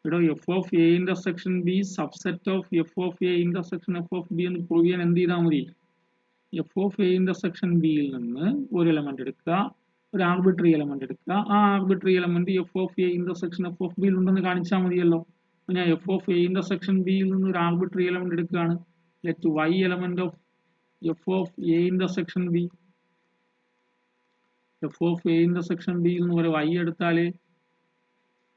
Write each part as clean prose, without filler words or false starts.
ഇവിടെ F of A intersection B subset of F of A intersection F of B എന്ന് prove ചെയ്യാൻ എന്ത് ചെയ്താൽ മതി? എഫ് ഓഫ് എ ഇന്റർസെക്ഷൻ ബിയിൽ നിന്ന് ഒരു എലമെന്റ് എടുക്കുക, ഒരു ആർബിട്രറി എലമെന്റ് എടുക്കുക, ആ arbitrary element F of A intersection F of ബിയിൽ ഉണ്ടെന്ന് കാണിച്ചാൽ മതിയല്ലോ. ഞാൻ എഫ് ഓഫ് എ ഇന്റർസെക്ഷൻ ബിയിൽ നിന്ന് ഒരു ആർബിട്രറി എലമെന്റ് എടുക്കുകയാണ്. Let y element of F of A intersection B, F of A intersection ബിയിൽ നിന്ന് ഒരു വൈ എടുത്താൽ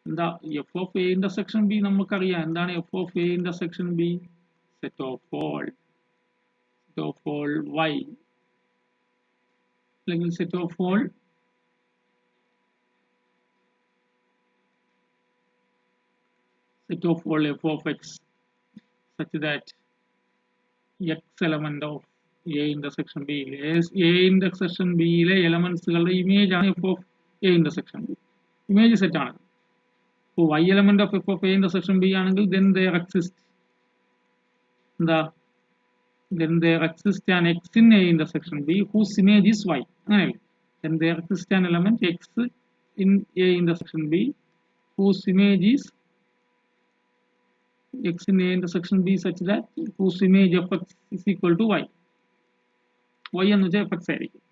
എന്താ? F of A intersection B നമുക്കറിയാം. എന്താണ് f of A intersection B? Set of all y അല്ലെങ്കിൽ set of all f of x such that x element of a intersection b a intersection b യിലെ എലമെന്റ്സുകളുടെ image ആണ് f of a intersection b. Image set ആണ്. അപ്പോൾ y element of f of a intersection b ആണെങ്കിൽ then there exists എന്താ? then there exists an x in a intersection b whose image is y. അങ്ങനെയല്ലേ? then there exists an element x in a intersection b whose image is x in a intersection b such that whose image of x is equal to y. y എന്ന് വെച്ചാൽ fx ആയിരിക്കും.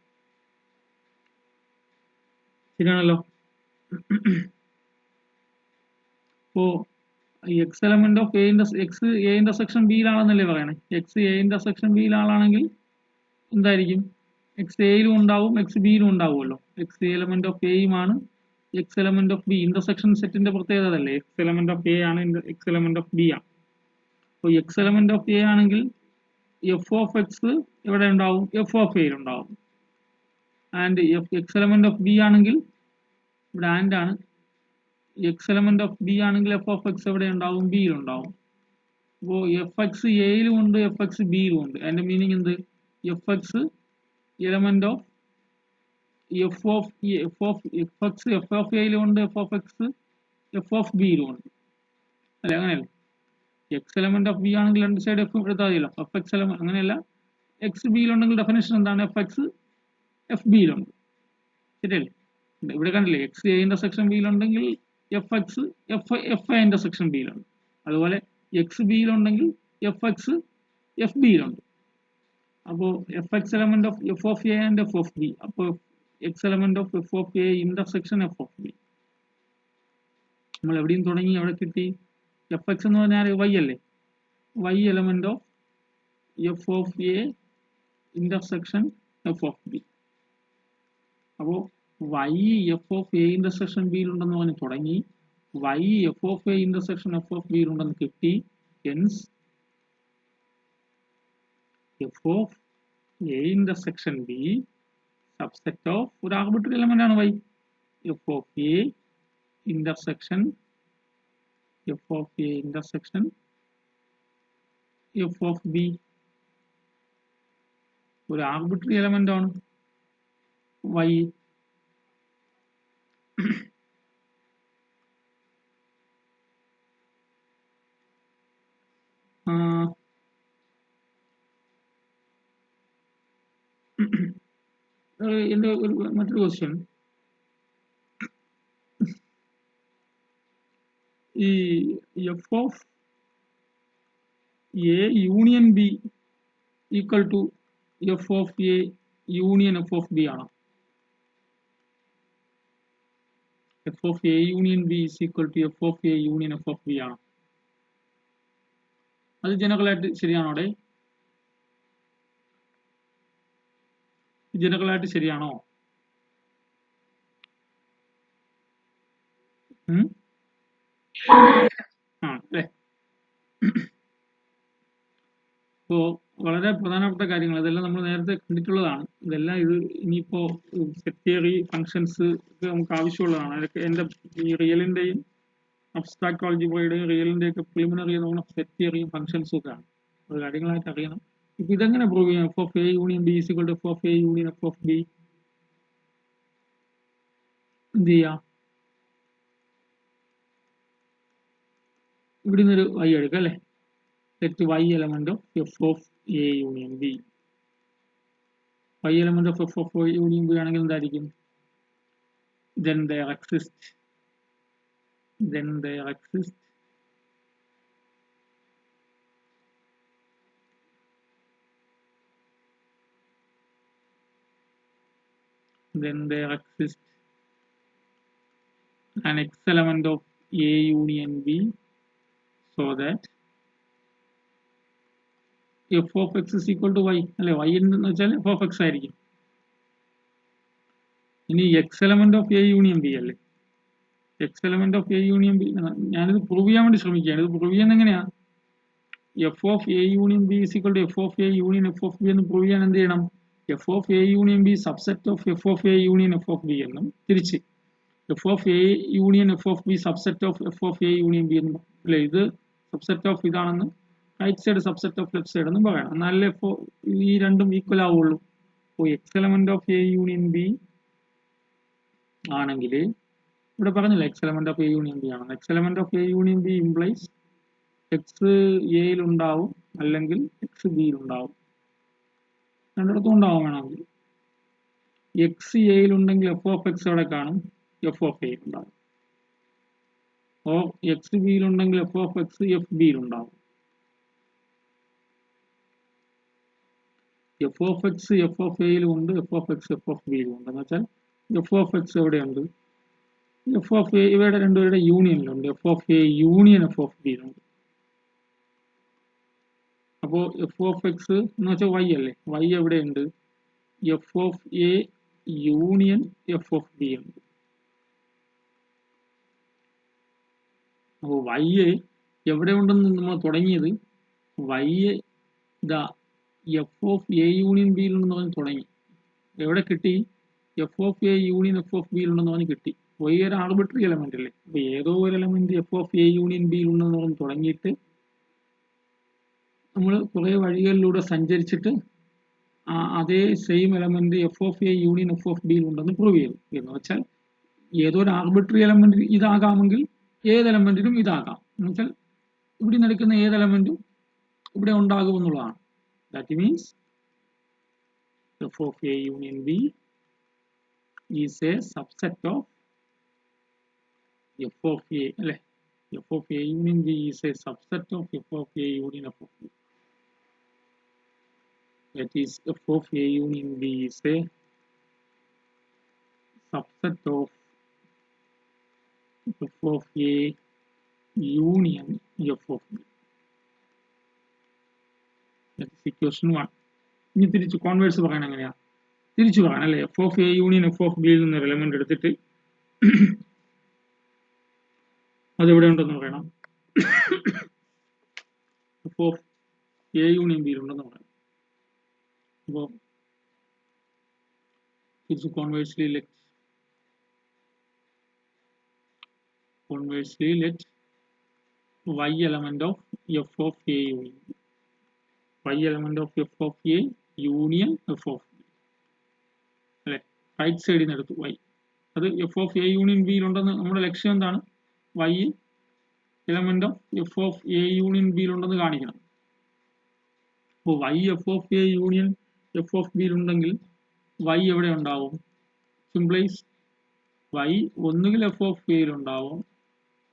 ശരിയാണല്ലോ? അപ്പോ X element of x A intersection ബിയിലാണെന്നല്ലേ പറയണേ. X A intersection ബിയിലാണെങ്കിൽ എന്തായിരിക്കും? X എയിലും ഉണ്ടാവും x ബിയിലും ഉണ്ടാവുമല്ലോ. എക്സ് എലമെന്റ് ഓഫ് എയുമാണ് x element of B. Intersection സെറ്റിന്റെ പ്രത്യേകത അല്ലേ എക്സ് എലമെന്റ് ഓഫ് എ ആണ് എക്സ് എലമെന്റ് ഓഫ് ബി ആണ്. അപ്പോൾ എക്സ് എലമെന്റ് ഓഫ് എ ആണെങ്കിൽ എഫ് ഓഫ് എക്സ് എവിടെ ഉണ്ടാവും? എഫ് ഓഫ് എയിൽ ഉണ്ടാവും. And x element of B ആണെങ്കിൽ ഇവിടെ ആൻഡ് ആണ്. എക്സ് എലമെന്റ് ഓഫ് ബി ആണെങ്കിൽ എഫ് ഓഫ് എക്സ് എവിടെ ഉണ്ടാവും? ബിയിൽ ഉണ്ടാവും. അപ്പോൾ എഫ് എക്സ് എയിലും ഉണ്ട് എഫ് എക്സ് ബിയിലും ഉണ്ട്. അതിന്റെ മീനിങ് എന്ത്? F X element of F of F of f X F of എയിലും ഉണ്ട് f of X F of ബിയിലും ഉണ്ട് അല്ലെ? അങ്ങനെയല്ലേ? എക്സ് എലമെന്റ് ഓഫ് ബി ആണെങ്കിൽ രണ്ട് സൈഡ് എഫ് എടുത്താൽ മതിയല്ലോ. എഫ് എക്സ് എലമെന്റ് അങ്ങനെയല്ല. എക്സ് ബിയിലുണ്ടെങ്കിൽ ഡെഫിനേഷൻ എന്താണ്? എഫ് എക്സ് എഫ് ബിയിലുണ്ട്. ശരിയല്ലേ? ഇവിടെ കണ്ടില്ലേ? എക്സ് എ ഇന്റർസെക്ഷൻ ബിയിലുണ്ടെങ്കിൽ F X f A intersection ബിയിലുണ്ട്. അതുപോലെ എക്സ് ബിയിലുണ്ടെങ്കിൽ എഫ് എക്സ് എഫ് ബിയിലുണ്ട്. അപ്പോൾ F X element of F of A and f of B. അപ്പോൾ X element of F of A intersection F of B. നമ്മൾ എവിടെയും തുടങ്ങി എവിടെ കിട്ടി? എഫ് എക്സ് എന്ന് പറഞ്ഞാൽ വൈ അല്ലേ? Y element of F of A intersection F of B. അപ്പോൾ y F of A intersection ബിയിലുണ്ടെന്ന് പറഞ്ഞ് തുടങ്ങി. Y F of A intersection F of ബിയിലുണ്ടെന്ന് കിട്ടി. Hence f of A intersection B subset of ഒരു arbitrary element ആണ് y. F of A intersection F of A intersection F of B ഒരു arbitrary element ആണ് y. എന്റെ മറ്റൊരു question, ഈ f of A union B equal to F of A union F of B ആണോ? F of A union B is equal to F of A union F of B ആണോ? അത് ജനറലായിട്ട് ശരിയാണോ? അവിടെ ജനറലായിട്ട് ശരിയാണോ? ആ അല്ലേ? അപ്പോൾ വളരെ പ്രധാനപ്പെട്ട കാര്യങ്ങൾ ഇതെല്ലാം നമ്മൾ നേരത്തെ കണ്ടിട്ടുള്ളതാണ്. ഇതെല്ലാം ഇത് ഇനിയിപ്പോ സെറ്റ് തിയറി ഫങ്ഷൻസ് ഒക്കെ നമുക്ക് ആവശ്യമുള്ളതാണ്. അതൊക്കെ എൻ്റെ ഈ റിയലിന്റെയും അബ്സ്ട്രാക്ട് ആൾജിബ്രയുടെയും റിയലിന്റെ ഒക്കെ പ്രിലിമിനറി നമ്മൾ സെറ്റ് തിയറിയും ഫങ്ഷൻസും ഒക്കെ ആണ്. അത് കാര്യങ്ങളായിട്ട് അറിയണം. ഇപ്പൊ ഇതെങ്ങനെ പ്രൂവ് ചെയ്യാം? F of A union B is equal to F of A union F of B. എന്ത് ചെയ്യാം? ഇവിടെ നിന്നൊരു വൈ എടുക്കാം അല്ലേ? Set y element of f of a union b. y element of f of a union b ആണെങ്കിൽ എന്തായിരിക്കും? then there exists then there exists an x element of A union B, so that f of x is equal to y. അല്ലെ y എന്ന് വെച്ചാൽ f of x ആയിരിക്കും. ഇനി x element of A union B അല്ലേ, x element of A union B ഞാനിത് prove ചെയ്യാൻ വേണ്ടി ശ്രമിക്കുകയാണ്. ഇത് പ്രൂവ് ചെയ്യുന്നത് എങ്ങനെയാ? f of A union B is equal to f of A union f of B എന്ന് പ്രൂവ് ചെയ്യാൻ എന്ത് ചെയ്യണം? f of A union B subset of f of A union f of B എന്നും തിരിച്ച് f of A union f of B subset of f of A union B എന്നും അല്ലെ, ഇത് subset of ഇതാണെന്ന് right side subset of left side എന്നും പറയണം. എന്നാലേ ഈ രണ്ടും ഈക്വൽ ആവുള്ളൂ. അപ്പോൾ X element of A union B ആണെങ്കിൽ ഇവിടെ പറഞ്ഞില്ല x element of A union B ആണ്. X element of A union B implies x എയിൽ ഉണ്ടാവും അല്ലെങ്കിൽ എക്സ് ബിയിൽ ഉണ്ടാവും, രണ്ടിടത്തും ഉണ്ടാവും. വേണമെങ്കിൽ എക്സ് എയിൽ ഉണ്ടെങ്കിൽ എഫ് ഓഫ് എക്സ് എവിടെ കാണും? എഫ് ഓഫ് എയിൽ ഉണ്ടാവും. ഓ എക്സ് ബിയിൽ ഉണ്ടെങ്കിൽ എഫ് ഓഫ് എക്സ് എഫ് ബിയിൽ ഉണ്ടാവും. F of X F of എയിലും ഉണ്ട്, f of X F of ബിയിലും ഉണ്ട്. എന്ന് വെച്ചാൽ എഫ് ഓഫ് എക്സ് എവിടെയുണ്ട്? എഫ് ഓഫ് എ ഇവയുടെ രണ്ടുപേരുടെ യൂണിയനിലുണ്ട്. F of A union F of ബിയിലുണ്ട്. അപ്പോൾ എഫ് ഓഫ് എക്സ് എന്ന് വെച്ചാൽ വൈ അല്ലേ, വൈ എവിടെയുണ്ട്? F of A union F of B ഉണ്ട്. അപ്പോൾ വൈ എവിടെ ഉണ്ടെന്ന് നമ്മൾ തുടങ്ങിയത് വൈ ഇതാ എഫ് ഓഫ് എ യൂണിയൻ ബിയിൽ ഉണ്ടെന്ന് പറഞ്ഞ് തുടങ്ങി. എവിടെ കിട്ടി? F of A union F of ബിയിൽ ഉണ്ടെന്ന് പറഞ്ഞ് കിട്ടി. വൈ ഒരു ആർബിട്രറി എലമെന്റ് അല്ലേ, അപ്പോൾ ഏതോ ഒരു element F of A union ബിയിൽ ഉണ്ടെന്ന് പറഞ്ഞ് തുടങ്ങിയിട്ട് നമ്മൾ കുറേ വഴികളിലൂടെ സഞ്ചരിച്ചിട്ട് അതേ same element F of A union F of ബിയിൽ ഉണ്ടെന്ന് പ്രൂവ് ചെയ്തു. എന്ന് വെച്ചാൽ ഏതോ ഒരു ആർബിട്രറി എലമെന്റ് ഇതാകാമെങ്കിൽ ഏത് എലമെന്റിനും ഇതാകാം. എന്ന് വെച്ചാൽ ഇവിടെ നിന്ന് എടുക്കുന്ന ഏത് എലമെന്റും ഇവിടെ ഉണ്ടാകുമെന്നുള്ളതാണ്. That means f of A union B is a subset of F of A അല്ലെ. F of A union B is a subset of F of A union F of B. That is f of a union b is a subset of f of a union f of b. That is equation 1. ഇനി തിരിച്ച് converse പറയാൻ എങ്ങനെയാ? തിരിച്ചു പറയാൻ അല്ലേ, F of A union F of ബിയിൽ നിന്ന് element എടുത്തിട്ട് അതെവിടെ ഉണ്ടെന്ന് പറയണം. എഫ് ഓഫ് എ യൂണിയൻ ബിയിൽ ഉണ്ടെന്ന് പറയണം. അപ്പോൾ തിരിച്ച് conversely let y element of f of a union b. Y element of f of a union f of b അല്ലെ, റൈറ്റ് സൈഡിൽ നിന്ന് എടുത്തു y. അത് എഫ് ഓഫ് എ യൂണിയൻ ബിയിൽ ഉണ്ടെന്ന് നമ്മുടെ ലക്ഷ്യം എന്താണ്? y element of F of A union ബിയിൽ ഉണ്ടെന്ന് കാണിക്കണം. അപ്പോൾ y F of A union F of ബിയിൽ ഉണ്ടെങ്കിൽ y എവിടെ ഉണ്ടാവും? സിംപ്ലൈസ് y ഒന്നുകിൽ എഫ് ഓഫ് എയിൽ ഉണ്ടാവും,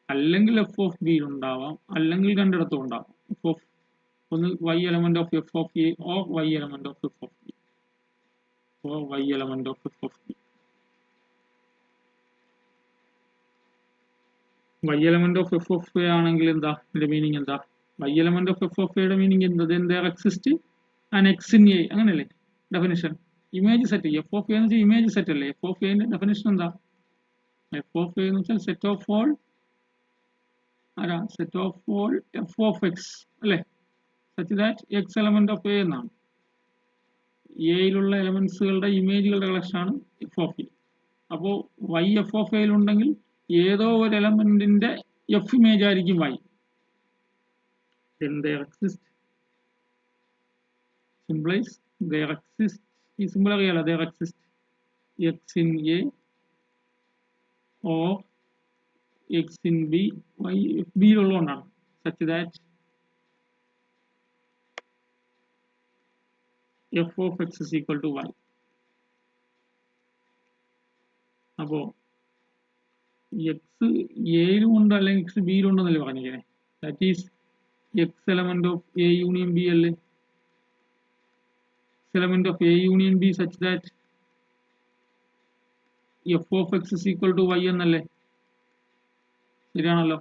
അല്ലെങ്കിൽ എഫ് ഓഫ് ബിയിൽ ഉണ്ടാവാം, അല്ലെങ്കിൽ രണ്ടിടത്തും ഉണ്ടാവും. എഫ് ഓഫ് ഒന്ന് y element of F of A or y element of F of B or y element of F of B. y element of F of A ആണെങ്കിൽ എന്താ ഇതിന്റെ മീനിങ് എന്താ? y element of F of എയുടെ meaning എന്താ? then there exists an x in a, അങ്ങനെയല്ലേ definition? Image set F of A എന്ന് വെച്ചാൽ image set അല്ലേ. എഫ് ഓഫ് എന്റെ ഡെഫിനിഷൻ എന്താ? എഫ് ഓഫ് എ എന്ന് വെച്ചാൽ സെറ്റ് ഓഫ് ഓൾ ആരാ? Set of all f of x അല്ലേ, such that x element of A എന്നാണ്. എയിലുള്ള എലമെന്റ്സുകളുടെ ഇമേജുകളുടെ കളക്ഷൻ ആണ് എഫ് ഓഫ് എ. അപ്പോൾ വൈ എഫ് ഓഫ് എയിൽ ഉണ്ടെങ്കിൽ ഏതോ ഒരു എലമെന്റിന്റെ എഫ് ഇമേജ് ആയിരിക്കും y. then there exists implies there exists ഈ സിമ്പിൾ അറിയാലോ, there exists x in a or x in b, y f b ഉള്ളതുകൊണ്ടാണ് such that f of x is equal to y. അപ്പോൾ x എയിലും ഉണ്ട് അല്ലെങ്കിൽ x ബിയിലും ഉണ്ടെന്നല്ലേ പറഞ്ഞിരിക്കണേ. That is x element of A union B അല്ലേ. Element of A union B such that F of x is equal to y എന്നല്ലേ? ശരിയാണല്ലോ.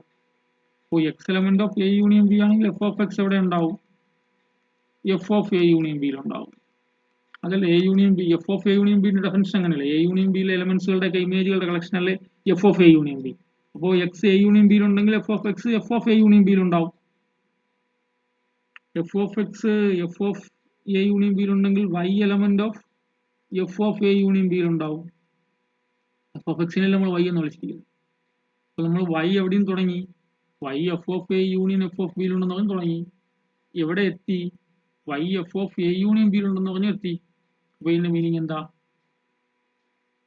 അപ്പോൾ X element of A union B ആണെങ്കിൽ എഫ് ഓഫ് എക്സ് എവിടെ ഉണ്ടാവും? F of A union ബിയിൽ ഉണ്ടാവും. അതല്ല A union B, F of A union ബിന്റെ ഡെഫിനിഷൻ അങ്ങനെയല്ലേ? എ യൂണിയൻ ബിയിലെ എലമെന്റ്സുകളുടെ ഒക്കെ ഇമേജുകളുടെ കളക്ഷൻ അല്ലേ F of A union B. അപ്പോൾ എക്സ് എ യൂണിയൻ ബിയിൽ ഉണ്ടെങ്കിൽ F of X F of A union ബിയിൽ ഉണ്ടാവും. F of X F of A union ബിയിൽ ഉണ്ടെങ്കിൽ Y element of F of A union ബിയിൽ ഉണ്ടാവും. എഫ് ഓഫ് എക്സിനെ നമ്മൾ വൈ എന്ന് വിളിച്ചിരിക്കുന്നത്. അപ്പൊ നമ്മൾ വൈ എവിടെയും തുടങ്ങി, Y F of A union F of ബിയിൽ ഉണ്ടെന്ന് പറഞ്ഞ് തുടങ്ങി. എവിടെ എത്തി? Y F of A union ബിയിൽ ഉണ്ടെന്ന് പറഞ്ഞ് എത്തി. അപ്പൊ ഇതിന്റെ മീനിങ് എന്താ?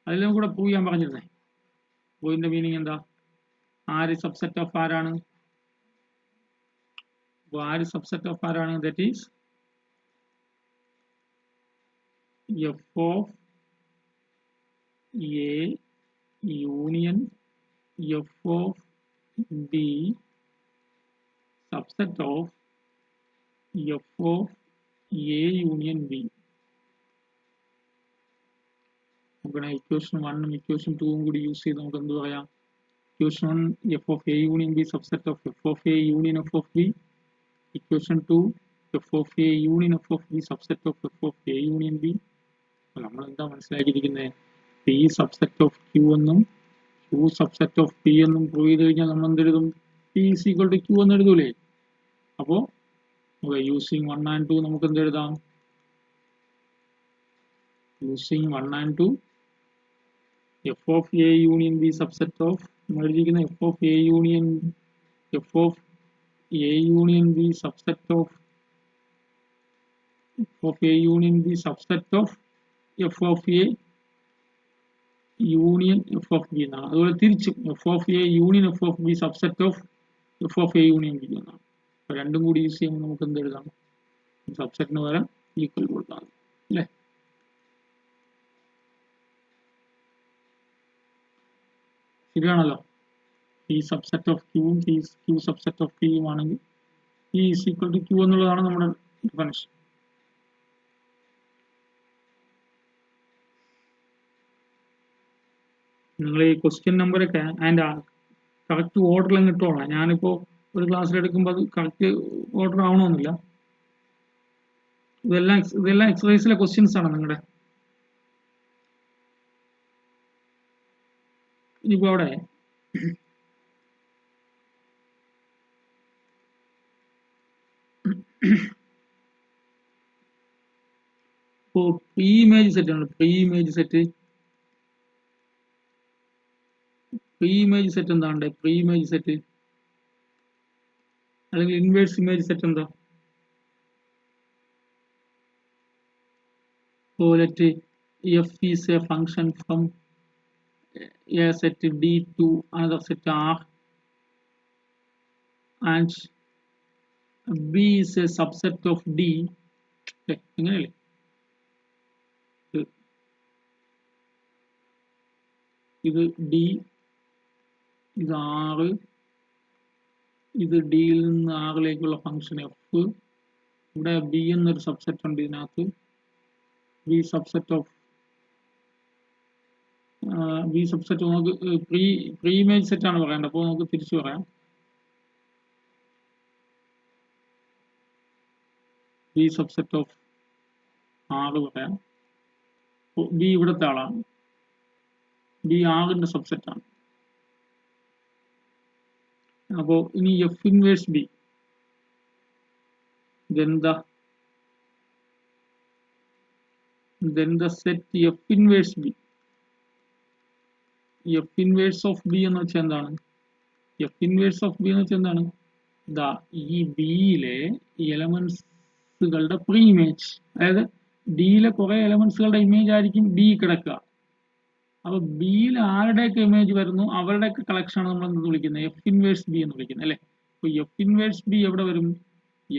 അതെല്ലാം കൂടെ പ്രൂവ് ചെയ്യാൻ പറഞ്ഞിരുന്നേ. അപ്പൊ ഇതിന്റെ മീനിങ് എന്താ? ആര് സബ്സെറ്റ് ഓഫ് ആരാണ്? അപ്പൊ ആര് സബ്സെറ്റ് ഓഫ് ആരാണ്? That is F of A union F of B subset of F of A union B. നമുക്ക് ഇക്വേഷൻ 1ഉം ഇക്വേഷൻ 2ഉം കൂടി യൂസ് ചെയ്ത് നമുക്ക് എന്ത് പറയാം? Equation 1 F of A union B subset of F of A union F of B. Equation 2 f of A union F of B subset of F of A union B. നമ്മൾ എന്താ മനസ്സിലാക്കിയിരിക്കുന്നത്? P subset of Q എന്നും Q subset of P എന്നും prove ചെയ്ത് കഴിഞ്ഞാൽ നമ്മൾ എന്തെഴുതും? P is equal to Q എന്ന് എഴുതൂലേ? അപ്പോൾ യൂസിങ് 1 and 2 നമുക്ക് എന്തെഴുതാം? Using 1 and 2 f of A union B subset of എഴുതിയിരിക്കുന്ന f of A union B subset of A union B subset of F of A union F of B എന്നാണ്. അതുപോലെ തിരിച്ചും f of A union F of B subset of F of A union B എന്നാണ്. അപ്പൊ രണ്ടും കൂടി use ചെയ്യുമ്പോൾ നമുക്ക് എന്ത് എഴുതാം? സബ്സെറ്റിന് പകരം ഈക്വൽ കൊടുക്കാം അല്ലേ? ശരിയാണല്ലോ. ഈ സബ്സെറ്റ് ഓഫ് ക്യൂവും ക്യൂ സബ്സെറ്റ് ഓഫ് പിയും ആണെങ്കിൽ ഈ ഈസ് ഈക്വൽ ടു ക്യൂ എന്നുള്ളതാണ് നമ്മുടെ ഡെഫിനിഷൻ. നിങ്ങൾ ഈ ക്വസ്റ്റ്യൻ നമ്പറൊക്കെ അതിൻ്റെ കറക്റ്റ് ഓർഡറിൽ കിട്ടുള്ളൂ. ഞാനിപ്പോൾ ഒരു ക്ലാസ്സിൽ എടുക്കുമ്പോൾ അത് കറക്റ്റ് ഓർഡർ ആവണമെന്നില്ല. ഇതെല്ലാം എക്സസൈസിലെ ക്വസ്റ്റ്യൻസ് ആണ് നിങ്ങളുടെ. ഇനിയിപ്പോൾ അവിടെ ഇപ്പോൾ പ്രീ ഇമേജ് സെറ്റ് ആണ്. പ്രീ ഇമേജ് സെറ്റ് എന്താണ്? പ്രീ ഇമേജ് സെറ്റ് അല്ലെങ്കിൽ ഇൻവേഴ്സ് ഇമേജ് സെറ്റ് എന്താ? let f is a function from a set D to another set R and B is a subset of D. ഇങ്ങനെയല്ലേ? ഇത് D, ഇത് R, ഇത് ഡിയിൽ നിന്ന് ആറിലേക്കുള്ള function F. ഇവിടെ ബി എന്നൊരു സബ്സെറ്റ് ഉണ്ട്. ഇതിനകത്ത് ബി സബ്സെറ്റ് നമുക്ക് പ്രീ ഇമേജ് സെറ്റ് ആണ് പറയേണ്ടത്. അപ്പോൾ നമുക്ക് തിരിച്ചു പറയാം. ബി സബ്സെറ്റ് ഓഫ് ആറ് പറയാം. ബി ഇവിടുത്തെ ആളാണ്. ബി ആറിന്റെ സബ്സെറ്റ് ആണ്. അപ്പോൾ ഇനി F inverse B then the set f inverse b. f inverse of b എന്ന് വെച്ചാൽ എന്താണ്? f inverse of b എന്ന് വെച്ചാൽ എന്താണ്? ഈ ബിയിലെ എലമെന്റ്സുകളുടെ പ്രീ ഇമേജ്, അതായത് ഡിയിലെ കുറെ എലമെന്റ്സുകളുടെ ഇമേജ് ആയിരിക്കും ബി കിടക്കുക. അപ്പൊ ബിയിൽ ആരുടെയൊക്കെ ഇമേജ് വരുന്നു അവരുടെയൊക്കെ കളക്ഷൻ ആണ് നമ്മൾ എന്ത് വിളിക്കുന്നത്? എഫ് ഇൻവേഴ്സ് ബി എന്ന് വിളിക്കുന്നത് അല്ലെ? അപ്പൊ എഫ് ഇൻവേഴ്സ് ബി എവിടെ വരും?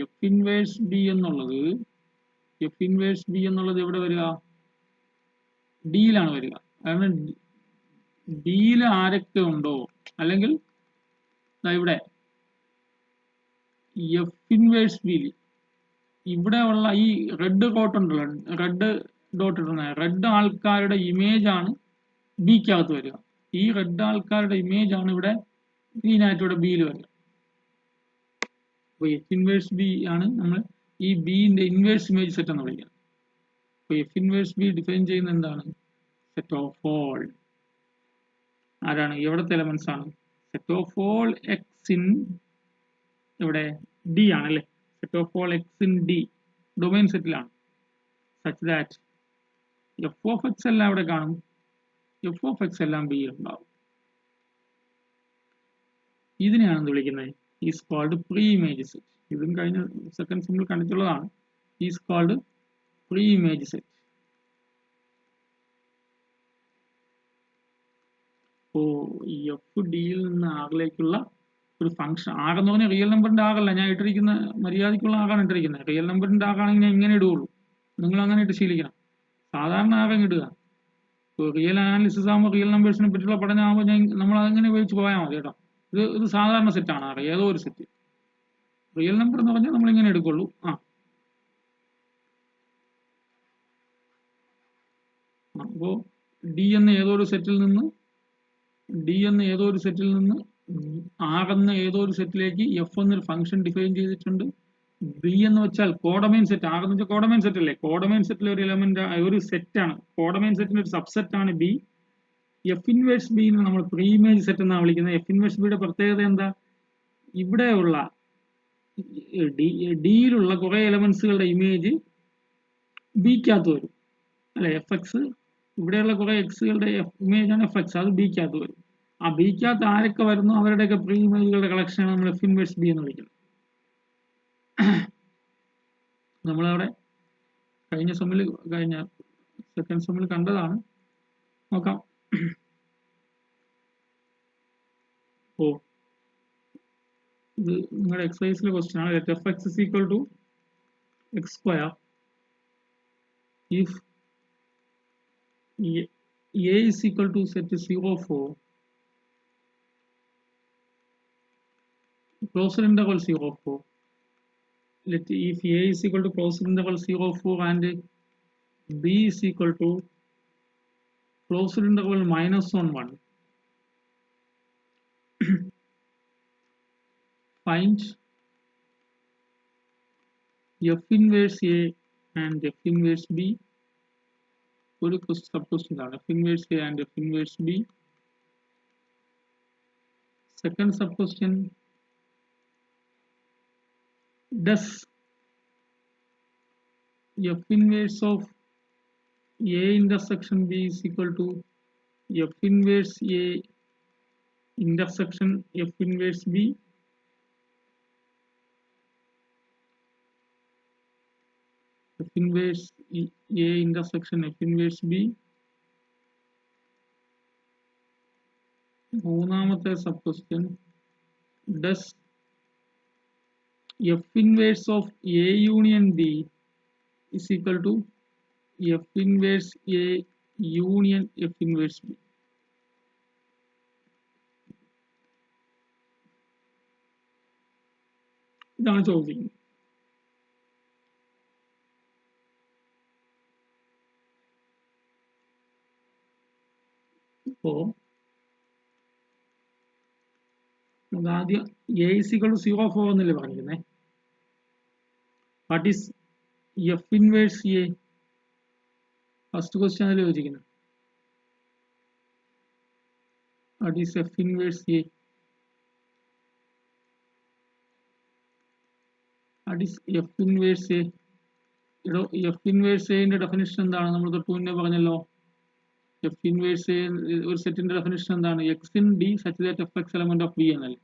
എഫ് ഇൻവേഴ്സ് ബി എന്നുള്ളത് എവിടെ വരിക? ഡിയിലാണ് വരിക. കാരണം ഡിയിൽ ആരൊക്കെ ഉണ്ടോ, അല്ലെങ്കിൽ ഇവിടെ എഫ് ഇൻവേഴ്സ് ബിയിൽ ഇവിടെ ഉള്ള ഈ റെഡ് ഡോട്ട് ഉണ്ടല്ലോ, റെഡ് ആൾക്കാരുടെ ഇമേജ് ആണ് ബിക്കകത്ത് വരിക. ഈ റെഡ് ആൾക്കാരുടെ ഇമേജ് ആണ് ഇവിടെ ഗ്രീൻ ആയിട്ട് ഇവിടെ ബിയിൽ വരിക. അപ്പോൾ എഫ് ഇൻവേഴ്സ് ബി ആണ് നമ്മൾ ഈ ബിന്റെ ഇൻവേഴ്സ് ഇമേജ് സെറ്റ് എന്ന് വിളിക്കുന്നത്. അപ്പോൾ എഫ് ഇൻവേഴ്സ് ബി ഡിഫൈൻ ചെയ്യുന്ന എന്താണ്? സെറ്റ് ഓഫ് ഓൾ ആരാണ്? എവിടത്തെ എലമെന്റ്സ് ആണ്? Set of all x in ഇവിടെ ഡി ആണ് അല്ലേ? Set of all x in D domain സെറ്റിലാണ്. Such that F of x എല്ലാം ഇവിടെ കാണും, എഫ് ഓഫ് എക്സ് എല്ലാം ബിയിൽ ഉണ്ടാവും. ഇതിനെയാണ് എന്ത് വിളിക്കുന്നത്? Is called pre image set. ഇതും കഴിഞ്ഞ സെക്കൻഡ് സെമ്മിൽ കണ്ടിട്ടുള്ളതാണ്. Is called pre image set. അപ്പോൾ എഫ് ഡിയിൽ നിന്ന് ആറിലേക്കുള്ള ഒരു ഫംഗ്ഷൻ, ആറെന്ന് പറഞ്ഞാൽ റിയൽ നമ്പറിന്റെ ആറല്ല ഞാൻ ഇട്ടിരിക്കുന്ന, മര്യാദയ്ക്കുള്ള ആറാണ് ഇട്ടിരിക്കുന്നത്. റിയൽ നമ്പറിന്റെ ആറാണെങ്കിൽ ഞാൻ ഇങ്ങനെ ഇടുകയുള്ളൂ. നിങ്ങൾ അങ്ങനെ ഇട്ട് ശീലിക്കണം. സാധാരണ ആറങ്ങ് ഇടുക. ഇപ്പോൾ റിയൽ അനാലിസിസ് ആകുമ്പോൾ റിയൽ നമ്പേഴ്സിനെ പറ്റിയുള്ള പഠനമാകുമ്പോൾ നമ്മൾ അതങ്ങനെ ഉപയോഗിച്ച് പോയാൽ മതി കേട്ടോ. ഇത് സാധാരണ സെറ്റാണ് ആറ്, ഏതോ ഒരു സെറ്റ്. റിയൽ നമ്പർ എന്ന് പറഞ്ഞാൽ നമ്മൾ ഇങ്ങനെ എടുക്കുള്ളൂ. അപ്പോൾ ഡി എന്ന ഏതോ ഒരു സെറ്റിൽ നിന്ന് ആർ എന്ന ഏതോ ഒരു സെറ്റിലേക്ക് എഫ് എന്നൊരു ഫംഗ്ഷൻ ഡിഫൈൻ ചെയ്തിട്ടുണ്ട്. ബി എന്ന് വെച്ചാൽ കോഡമൈൻ സെറ്റ്. ആർ എന്ന് വെച്ചാൽ കോഡമൈൻ സെറ്റ് അല്ലേ? കോഡമൈൻ സെറ്റിലെ ഒരു എലമെന്റ്, ഒരു സെറ്റാണ്. കോഡമൈൻ സെറ്റിന്റെ ഒരു സബ്സെറ്റ് ആണ് ബി. എഫ് ഇൻവേഴ്സ് ബി നമ്മൾ പ്രീ ഇമേജ് സെറ്റ് എന്നാണ് വിളിക്കുന്നത്. എഫ് ഇൻവേഴ്സ് ബിയുടെ പ്രത്യേകത എന്താ? ഇവിടെയുള്ള ഡിയിലുള്ള കുറെ എലമെന്റ്സുകളുടെ ഇമേജ് ബിക്കകത്ത് വരും അല്ലെ? എഫ് എക്സ്, ഇവിടെയുള്ള കുറെ എക്സുകളുടെ ഇമേജ് ആണ് എഫ് എക്സ്, അത് ബിക്കകത്ത് വരും. ആ ബിക്കകത്ത് ആരൊക്കെ വരുന്നു അവരുടെയൊക്കെ പ്രീ ഇമേജുകളുടെ കളക്ഷനാണ് നമ്മൾ എഫ് ഇൻവേഴ്സ് ബി എന്ന് വിളിക്കുന്നത്. നമ്മളവിടെ കഴിഞ്ഞ സെക്കൻഡ് സെമ്മിൽ കണ്ടതാണ്. നോക്കാം. ഓ, ഇത് നിങ്ങളുടെ എക്സസൈസിലെ ക്വസ്റ്റ്യൻ ആണ്. Let F X is equal to X square if a is equal to set 0 4 closed interval 0 4. Let if a is equal to closed interval 0 4 and b is equal to closed interval -1 1, find f inverse a and f inverse b. ഒരു sub question ആണ് f inverse a and f inverse b. Second sub question, does f inverse of a intersection b is equal to f inverse a intersection f inverse b? F inverse a intersection f inverse b. മൂന്നാമത്തെ sub question, does f inverse of a union b is equal to f inverse a union f inverse b? ഇതാണ് ചോദ്യം. അപ്പോ ആദ്യം a is equal to 0 4 എന്നല്ലേ പറഞ്ഞിരുന്നേ? What is F inverse A? First question അതിൽ ചോദിക്കുന്നത് what is F inverse A? What is F inverse A? ഇവിടെ F inverse എന്റെ ഡെഫിനിഷൻ എന്താണ്? നമ്മൾ തൊട്ട് മുന്നേ പറഞ്ഞല്ലോ. എഫ് ഇൻവേഴ്സ് എ ഒരു സെറ്റിന്റെ ഡെഫിനിഷൻ എന്താണ്? X in D such that F X element of B എന്നല്ലേ?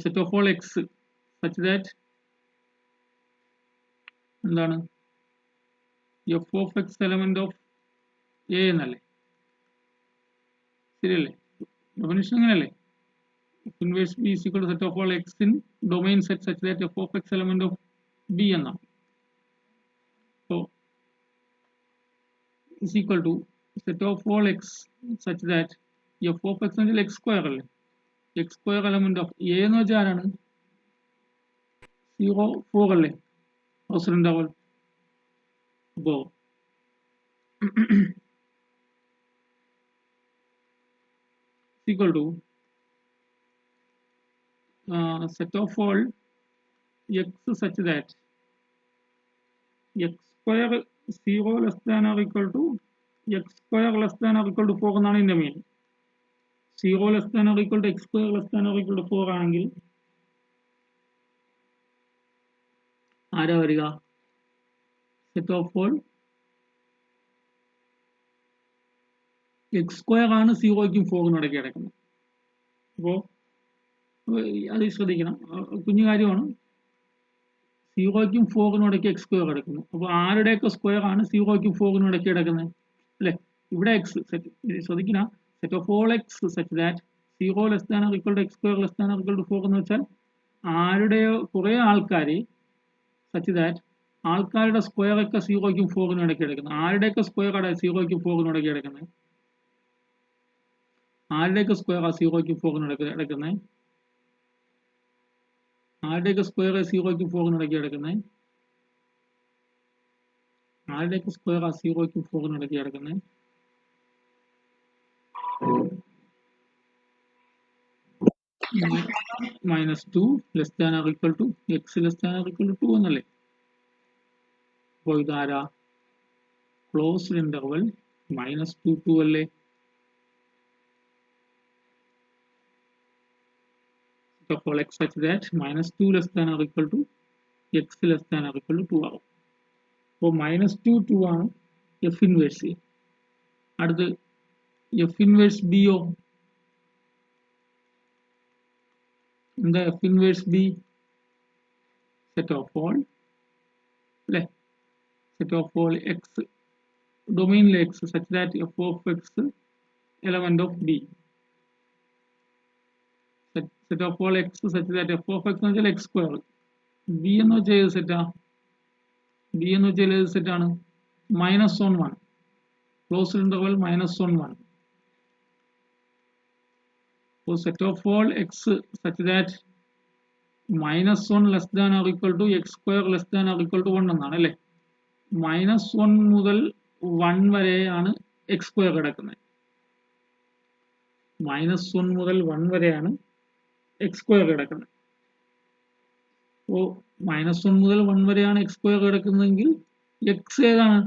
Set of all X such that എന്താണ്? F of X element of A എന്നല്ലേ? ശരിയല്ലേ? ഡെഫിനിഷൻ അങ്ങനെയല്ലേ? F inverse B is equal to set of all x in domain set such that F of X element of B എന്നാണ്. So is equal to set of all x such that f of x എന്ന് വെച്ചാൽ x square അല്ലേ? x square element of a എന്ന് വെച്ചാൽ ആരാണ്? 0 4 അല്ലേ? Closed interval. അപ്പോൾ equal to set of all x such that x square 0 less than or equal to x square less than or equal to 4 എന്നാണ് ഇതിന്റെ മീൻ. 0 less than or equal to x square less than or equal to 4 ആണെങ്കിൽ ആരാ വരിക? Set of all X square ആണ് 0ക്കും 4നും ഇടയ്ക്ക് കിടക്കുന്നത്. അപ്പോൾ അത് ശ്രദ്ധിക്കണം, കുഞ്ഞു കാര്യമാണ്. 0ക്കും 4നും ഇടയ്ക്ക് എക്സ് സ്ക്വയർ കിടക്കുന്നു. അപ്പോൾ ആരുടെയൊക്കെ സ്ക്വയർ ആണ് 0ക്കും 4നും ഇടയ്ക്ക് കിടക്കുന്നത് അല്ലേ? ഇവിടെ എക്സ് സെറ്റ് ശ്രദ്ധിക്കണം, set of all X such that 0 less than or equal to X square less than or equal to 4 എന്ന് വെച്ചാൽ ആരുടെയോ കുറേ ആൾക്കാർ സച്ച് ദാറ്റ് ആൾക്കാരുടെ സ്ക്വയർ ഒക്കെ 0ക്കും 4നും ഇടയ്ക്ക് കിടക്കുന്നത്. ആരുടെയൊക്കെ സ്ക്വയർ ആണ് 0ക്കും 4നും ഇടയ്ക്ക് കിടക്കുന്നത്? ആരുടെയൊക്കെ സ്ക്വയർ ആ 0ക്കും 4നും ഇടയ്ക്ക് കിടക്കുന്നത്? ആരുടെയൊക്കെ സ്ക്വയർ 0ക്കും 4നും ഇടയ്ക്ക് കിടക്കുന്നത്? ആരുടെയൊക്കെ സ്ക്വയർ ആ 0ക്കും 4നും ഇടയ്ക്ക് കിടക്കുന്നത്? -2 less than or equal to X less than or equal to 2 എന്നല്ലേ? അപ്പോൾ ഇതാരാ? ക്ലോസ്ഡ് ഇന്റർവൽ -2 2 അല്ലേ? of all x such that -2 less than or equal to x less than or equal to 2 ആവും. അപ്പോൾ -2 2 ആണ് എഫ് ഇൻവേഴ്സ് എ. അടുത്ത് F inverse B ഓ എന്താ? F inverse B set of all അല്ലേ? സെറ്റ് ഓഫ് ഓൾ എക്സ് ഡൊമൈനിലെ x such that F of X element of B. Set of all X such that F of x എന്ന് വെച്ചാൽ X square. B എന്ന് വെച്ചാൽ ഏത് സെറ്റാ? B എന്ന് വെച്ചാൽ ഏത് സെറ്റാണ്? -1 1 closed interval -1 1. So set of all x such that -1 less than or equal to x square less than or equal to 1 എന്നാണ് അല്ലേ? -1 മുതൽ 1 വരെയാണ് എക്സ് സ്ക്വയർ കിടക്കുന്നത്. -1 മുതൽ 1 വരെയാണ് എക്സ് സ്ക്വയർ കിടക്കുന്നത്. അപ്പോൾ -1 മുതൽ 1 വരെയാണ് എക്സ് സ്ക്വയർ കിടക്കുന്നതെങ്കിൽ എക്സ് ഏതാണ്?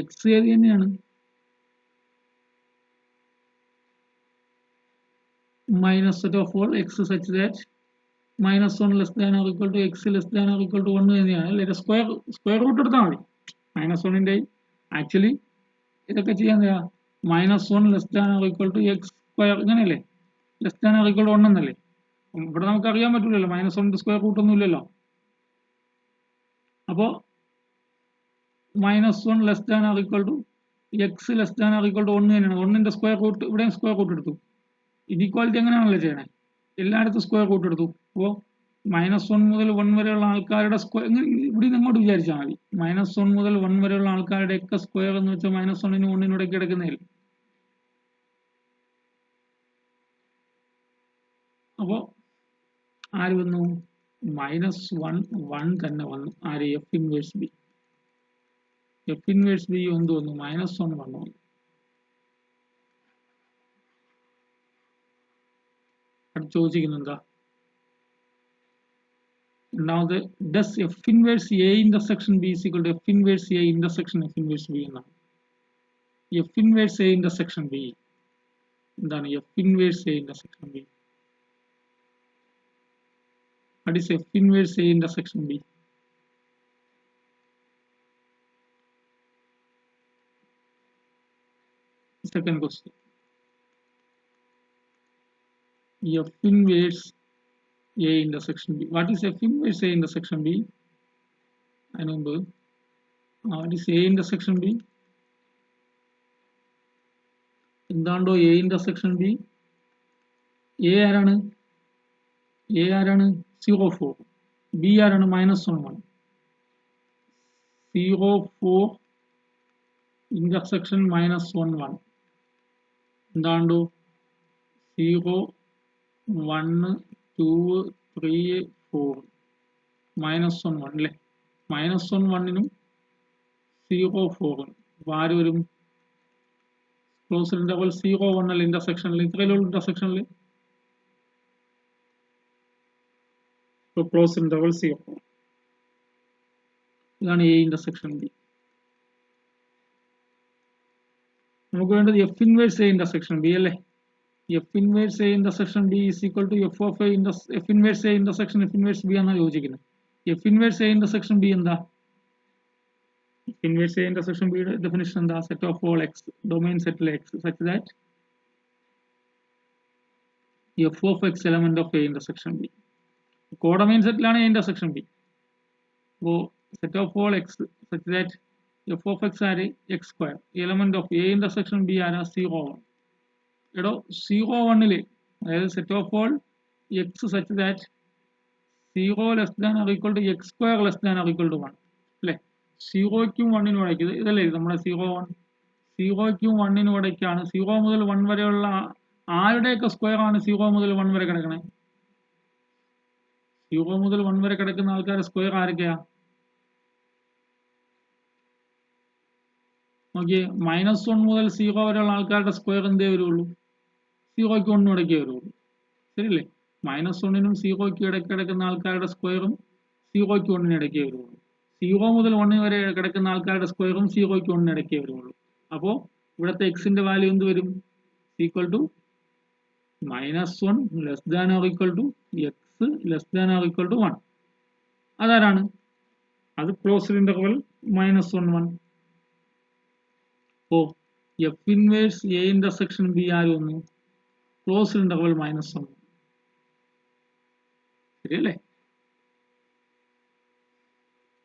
എക്സ് ഏത് തന്നെയാണ്? minus set of all x such that -1 less than or equal to x less than or equal to 1 തന്നെയാണ് അല്ലേ? സ്ക്വയർ റൂട്ട് എടുത്താൽ മതി. -1ന്റെ ആക്ച്വലി ഇതൊക്കെ ചെയ്യാൻ -1 less than or equal to x square ഇങ്ങനെയല്ലേ? Less than or equal to 1 എന്നല്ലേ? ഇവിടെ നമുക്ക് അറിയാൻ പറ്റില്ലല്ലോ, -1 സ്ക്വയർ റൂട്ട് ഒന്നും ഇല്ലല്ലോ. അപ്പോൾ -1 less than or equal to X less than or equal to 1 തന്നെയാണ്. 1ന്റെ സ്ക്വയർ റൂട്ട് ഇവിടെയും സ്ക്വയർ റൂട്ട് എടുത്തു. ഇനീക്വാലിറ്റി എങ്ങനെയാണല്ലോ ചെയ്യണേ? എല്ലായിടത്തും സ്ക്വയർ റൂട്ട് എടുത്തു. അപ്പോൾ -1 മുതൽ 1 വരെയുള്ള ആൾക്കാരുടെ സ്ക്വയർ ഇവിടെ നിന്ന് അങ്ങോട്ട് വിചാരിച്ചാൽ മതി. -1 മുതൽ 1 വരെയുള്ള ആൾക്കാരുടെ ഒക്കെ സ്ക്വയർ എന്ന് വെച്ചാൽ -1നും 1നും ഇടയ്ക്ക് കിടക്കുന്നതിൽ. അപ്പോൾ ആര് വന്നു? -1 1 തന്നെ വന്നു. ആര്? F inverse B. F inverse B എന്ത് വന്നു? -1 1 വന്നു. അടുത്ത് ചോദിച്ചിരിക്കുന്നത് എന്താ? രണ്ടാമത് does f inverse a intersection b is equal to f inverse a intersection f inverse b എന്നാണ്. f inverse a intersection b എന്താണ്? f inverse a intersection b. What is f inverse a intersection b? Second question. F inverse a intersection b. What is f inverse a intersection b? I know. What is a intersection b? എന്താണ്ടോ a intersection b? a ആരാണ്? a ആരാണ്? 0 4. b ആരാണ്? -1 1. 0 4 intersection -1 1. എന്താണ്ടോ 0 1 2 3 4 -1 1 അല്ലേ? -1 1-നും 0 4-നും. അപ്പോൾ ആര് വരും? Closed interval 0 1 അല്ല ഇന്റർസെക്ഷനിൽ, ഇത്രയുള്ള ഇന്റർസെക്ഷനിൽ closed interval 0. ഇതാണ് എ ഇന്റർസെക്ഷൻ ബി. നമുക്ക് വേണ്ടത് F inverse A intersection B അല്ലേ? F inverse A intersection B is equal to F of A F inverse A intersection F inverse B എന്നാണ് യോജിക്കുന്നത്. F inverse A intersection B എന്താ? F inverse A intersection ബിയുടെ definition എന്താ? Set of all X, domain സെറ്റിലെ X such that F of X element of A intersection B. Codomain സെറ്റിലാണ് A intersection B. അപ്പോൾ set of all X such that F of X ആര്? X square. Element of A intersection B ആരാ? 0 1. എടോ 0 1-ല് അതായത് set of all X such that 0 less than or equal to X square less than or equal to 1 അല്ലേ? 0-ക്കും 1-നും ഇടയ്ക്ക് ഇതല്ലേ നമ്മുടെ 0 1. 0-ക്കും 1-നും ഇടയ്ക്കാണ്. 0 മുതൽ 1 വരെയുള്ള ആരുടെയൊക്കെ സ്ക്വയർ ആണ് 0 മുതൽ 1 വരെ കിടക്കണേ? 0 മുതൽ 1 വരെ കിടക്കുന്ന ആൾക്കാരുടെ സ്ക്വയർ ആരൊക്കെയാ? നോക്കിയേ, -1 മുതൽ 0 വരെയുള്ള ആൾക്കാരുടെ സ്ക്വയർ എന്തേ വരുള്ളൂ? 0-ക്കും 1-നും ഇടയ്ക്കേ വരുള്ളൂ. ശരിയല്ലേ? -1-നും 0-ക്കും ഇടയ്ക്ക് കിടക്കുന്ന ആൾക്കാരുടെ സ്ക്വയറും 0-ക്കും 1-നും ഇടയ്ക്കേ വരുള്ളൂ. 0 മുതൽ 1 വരെ കിടക്കുന്ന ആൾക്കാരുടെ സ്ക്വയറും 0-ക്കും 1-നും ഇടയ്ക്കേ വരുള്ളൂ. അപ്പോൾ ഇവിടുത്തെ എക്സിന്റെ വാല്യൂ എന്ത് വരും? Equal to -1 less than or equal to X less than or equal to 1. അതാരാണ്? അത് ക്ലോസ്ഡ് ഇന്റർവൽ -1 1. അപ്പോൾ F inverse A intersection B ആര് വന്നു? Closed interval -1. ശരിയല്ലേ?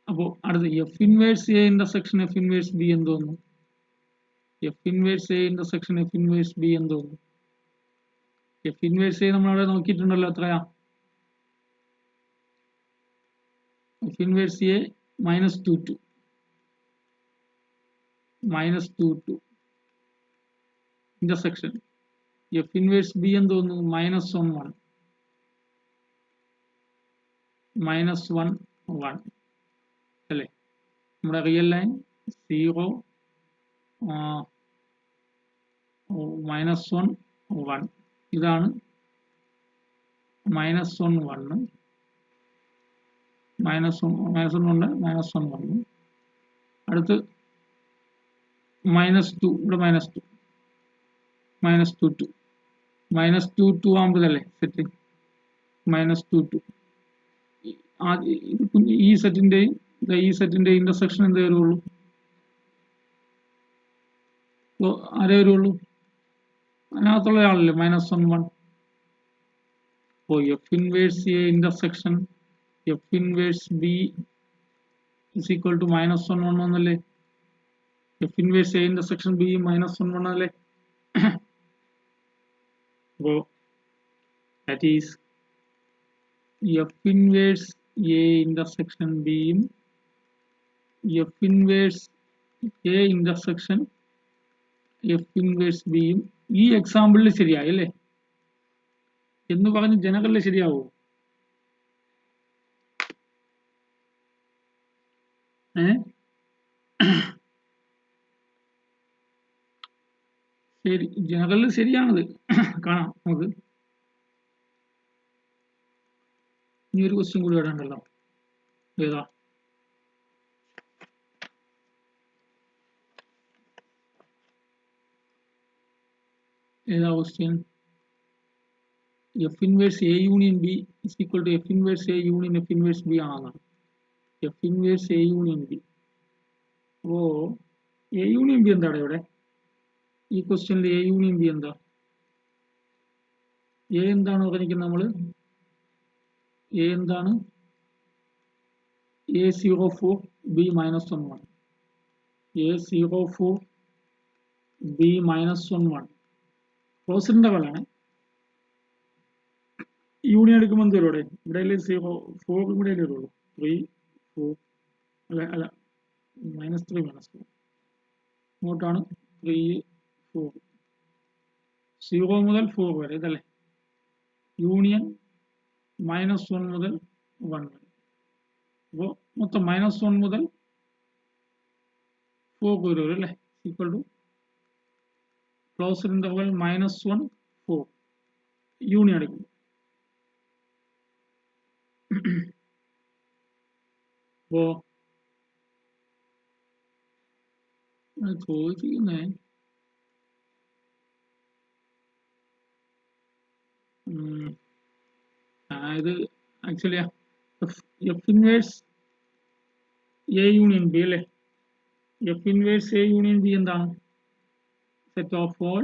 അപ്പോൾ അടുത്ത് F inverse A intersection F inverse B എന്ത് വന്നു? F inverse A intersection F inverse B എന്ത് വന്നു? എഫ് ഇൻവേഴ്സ് എ നമ്മൾ അവിടെ നോക്കിയിട്ടുണ്ടല്ലോ. എത്രയാ? F inverse A -2 2 -2 2 intersection. F inverse B എന്ത് വന്നു? -1 1 -1 1 അല്ലേ? നമ്മുടെ റിയൽ ലൈൻ 0 -1 1 ഇതാണ് -1 1 -1 ഉണ്ട് -1 1. അടുത്ത് -2 ഇവിടെ -2 -2 2 -2 2 ആകുമ്പോഴല്ലേ സെറ്റ് -2 2. ഈ സെറ്റിന്റെയും ഈ സെറ്റിന്റെ ഇന്റർസെക്ഷൻ എന്തേ വരുള്ളൂ? ആരേ വരുള്ളൂ? അതിനകത്തുള്ള ആളല്ലേ -1 1. അപ്പോൾ F inverse A intersection F inverse B is equal to -1 1 എന്നല്ലേ? F inverse A intersection B -1 1 അല്ലേ? അപ്പോൾ that is F inverse A intersection ബിയും F inverse A intersection F inverse ബിയും ഈ എക്സാമ്പിളിൽ ശരിയായി അല്ലേ എന്ന് പറഞ്ഞ് ജനറലിൽ ശരിയാവോ? ശരി, ജനറലിൽ ശരിയാണത്. കാണാം നമുക്ക്. ഇനി ഒരു ക്വസ്റ്റ്യൻ കൂടി ഇടണ്ടല്ലോ. ഏതാ? Question? F inverse A union B is equal to F inverse A union F inverse B ആണെന്നാണ്. F inverse A union B. അപ്പോ എ യൂണിയൻ ബി എന്താണ് ഇവിടെ? ഈ ക്വസ്റ്റ്യനിൽ എ യൂണിയൻ ബി എന്താ? എ എന്താണ് പറഞ്ഞിരിക്കുന്നത് നമ്മള്? എ എന്താണ്? A04 B -1 1. A04 B -1 1 closed interval ആണ്. യൂണിയൻ എടുക്കുമ്പോൾ എന്ത് വരും? ഇവിടെ 0 4 ഇവിടെ വരുള്ളൂ. 3 4 അല്ല -3 -4 ഇങ്ങോട്ടാണ് 3 4 0 മുതൽ 4 വരെ ഇതല്ലേ? യൂണിയൻ -1 മുതൽ 1 വരെ. അപ്പോൾ മൊത്തം -1 മുതൽ 4 വരെ വരും അല്ലേ, equal to closed interval -1 4 union എടുക്കും. അപ്പോ ചോദിച്ചിരിക്കുന്നേ ഇത് actually F inverse A union B അല്ലേ. F inverse A union B എന്താണ്? Set of all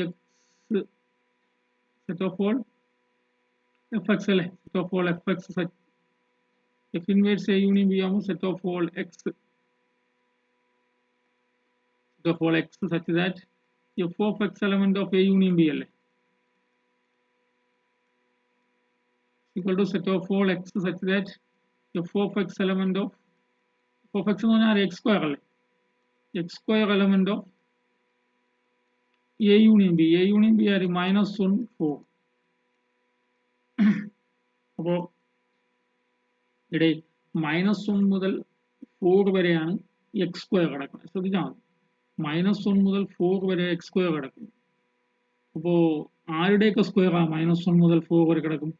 X, set of all F X അല്ലേ, set of all F X. F inverse A union B ആകുമ്പോൾ set of all X, set of all X such that F of X element of A union B അല്ലേ, equal to set of all x such that f of x element of x എന്ന് പറഞ്ഞാൽ x square അല്ലേ, x square element of a union b, a union b ആര് -1 4. അപ്പോൾ ഇവിടെ -1 മുതൽ 4 വരെയാണ് X square കിടക്കുന്നത്. ശ്രദ്ധിച്ചാൽ മതി, -1 മുതൽ 4 വരെ എക്സ് സ്ക്വയർ കിടക്കുന്നു. അപ്പോൾ ആരുടെയൊക്കെ സ്ക്വയർ ആ -1 മുതൽ 4 വരെ കിടക്കും?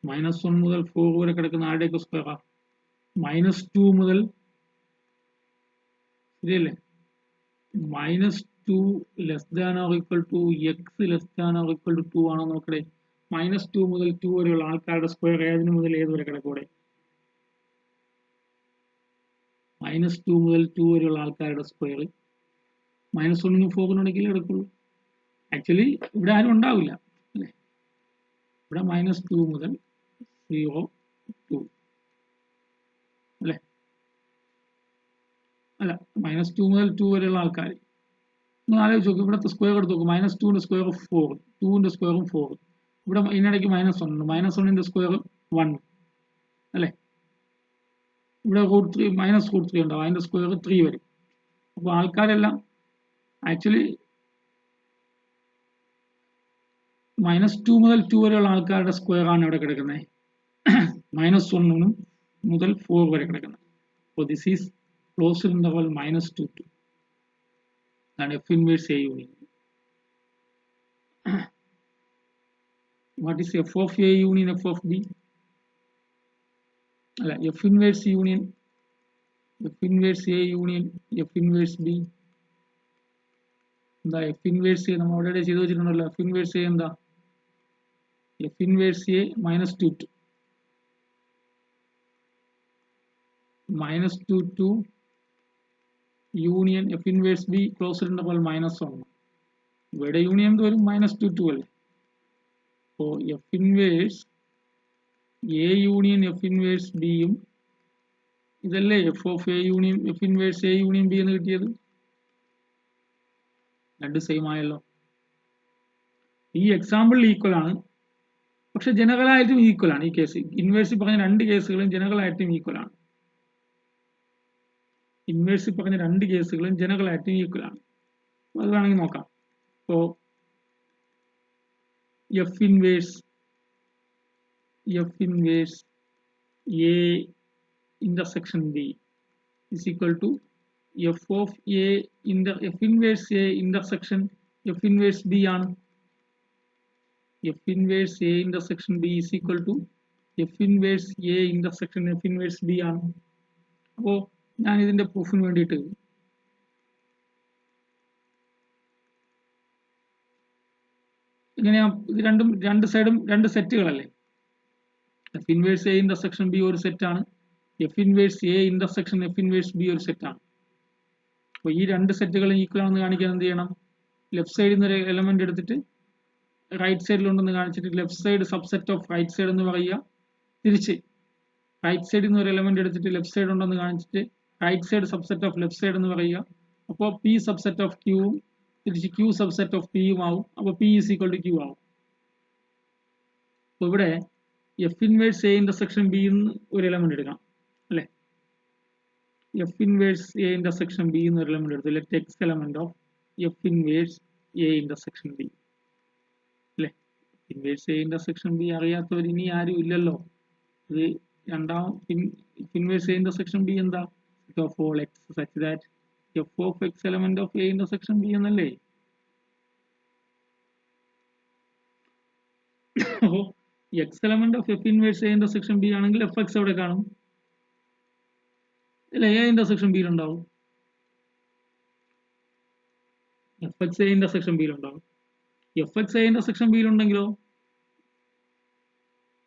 -1 മുതൽ 4 വരെ കിടക്കുന്ന ആരുടെയൊക്കെ സ്ക്വയറാ? -2 മുതൽ, ശരിയല്ലേ, -2 less than or equal to X less than or equal to 2 ആണോ നോക്കട്ടെ. -2 മുതൽ 2 വരെയുള്ള ആൾക്കാരുടെ സ്ക്വയർ ഏതിന് മുതൽ ഏത് വരെ കിടക്കൂടെ? -2 മുതൽ 2 വരെയുള്ള ആൾക്കാരുടെ സ്ക്വയർ -1നും 4നും എടുക്കുള്ളൂ. ആക്ച്വലി ഇവിടെ ആരും ഉണ്ടാവില്ല അല്ലേ, ഇവിടെ -2 മുതൽ 0 2 അല്ലേ, അല്ല -2 മുതൽ 2 വരെയുള്ള ആൾക്കാർ നിങ്ങൾ ആലോചിച്ച് നോക്കും. ഇവിടുത്തെ സ്ക്വയർ എടുത്ത് നോക്കും, -2ന്റെ സ്ക്വയർ 4, 2ന്റെ സ്ക്വയറും 4, ഇവിടെ ഇതിനിടയ്ക്ക് -1 ഉണ്ട്, -1ന്റെ സ്ക്വയർ 1 അല്ലേ, ഇവിടെ √3 -√3 ഉണ്ടാവും, അതിന്റെ സ്ക്വയർ 3 വരും. അപ്പോൾ ആൾക്കാരെല്ലാം ആക്ച്വലി -2 മുതൽ 2 വരെയുള്ള ആൾക്കാരുടെ സ്ക്വയർ ആണ് ഇവിടെ കിടക്കുന്നത്, -1 മുതൽ 4 വരെ കിടക്കുന്നത്. അപ്പോൾ this is closed interval -2 to and f inverse a union. What is f of a union f of b? അല്ല, f inverse union, f inverse a union f inverse b എന്താ? f inverse a നമ്മൾ already ചെയ്തു വെച്ചിട്ടുണ്ടല്ലോ. f inverse a എന്താ? f inverse a -2 to -2 to union f inverse b closed interval -1. ഇവിടെ union വരും -2 to അല്ലേ. അപ്പോൾ f inverse a union f inverse b യും ഇതല്ലേ f of a union f inverse a union b എന്ന് കിട്ടിയത്. രണ്ട് സെയിം ആയല്ലോ. ഈ എക്സാമ്പിൾ ഈക്വൽ ആണ്, പക്ഷെ ജനറൽ ആയിട്ടും ഈക്വൽ ആണ്. ഈ കേസ് ഇൻവേഴ്സിൽ പറഞ്ഞ രണ്ട് കേസുകളും ജനറൽ ആയിട്ടും ഈക്വൽ ആണ്. ഇൻവേഴ്സിൽ പറഞ്ഞ രണ്ട് കേസുകളും ജനറൽ ആയിട്ടും ഈക്വൽ ആണ്. അത് വേണമെങ്കിൽ നോക്കാം. അപ്പോൾ F inverse A intersection B is equal to f of a f inverse a intersection f inverse b ആണ്. f inverse a intersection b is equal to f inverse a intersection f inverse b ആണ്. അപ്പോൾ ഞാൻ ഇതിന്റെ പ്രൂഫിന് വേണ്ടിയിട്ട് ഇങ്ങനെയാ, ഇത് രണ്ടും രണ്ട് സൈഡും രണ്ട് സെറ്റുകളല്ലേ. F inverse A intersection B ഒരു സെറ്റാണ്, F inverse A intersection F inverse B ഒരു സെറ്റാണ്. അപ്പോൾ ഈ രണ്ട് സെറ്റുകളും ഈക്വൽ ആണെന്ന് കാണിക്കാൻ എന്ത് ചെയ്യണം? ലെഫ്റ്റ് സൈഡിൽ നിന്ന് ഒരു എലമെന്റ് എടുത്തിട്ട് റൈറ്റ് സൈഡിലുണ്ടെന്ന് കാണിച്ചിട്ട് left side subset of right side എന്ന് പറയുക. തിരിച്ച് റൈറ്റ് സൈഡിൽ നിന്ന് ഒരു എലമെന്റ് എടുത്തിട്ട് ലെഫ്റ്റ് സൈഡ് ഉണ്ടെന്ന് കാണിച്ചിട്ട് right side subset of left side എന്ന് പറയുക. അപ്പോൾ പി സബ്സെറ്റ് ഓഫ് ക്യൂവും തിരിച്ച് ക്യൂ സബ്സെറ്റ് ഓഫ് പിയും ആവും. അപ്പോൾ P is equal to Q ആവും. അപ്പോൾ ഇവിടെ F inverse A intersection B എന്ന് ഒരു എലമെന്റ് എടുക്കണം അല്ലെ. F inverse A intersection B എന്ന് ഒരു എലമെന്റ് എടുത്തു. Let X element of F inverse A intersection B അല്ലെ. ഇൻവേഴ്സ് എ ഇന്റർസെക്ഷൻ ബി അറിയാത്തവർ ഇനി ആരും ഇല്ലല്ലോ. ഇത് രണ്ടാം ഇൻവേഴ്സ് എ ഇന്റർസെക്ഷൻ ബി എന്താ? Set of all X such that F of X element of A intersection B എന്നല്ലേ. അപ്പോൾ X element of F inverse A intersection B ആണെങ്കിൽ എഫ് എക്സ് എവിടെ കാണും? അല്ലെ, എ ഇന്റർസെക്ഷൻ ബിയിൽ ഉണ്ടാവും. എഫ് എക്സ് എ ഇന്റർസെക്ഷൻ ബിയിൽ ഉണ്ടാവും. എഫ് എക്സ് എ ഇന്റർസെക്ഷൻ ബിയിൽ ഉണ്ടെങ്കിലോ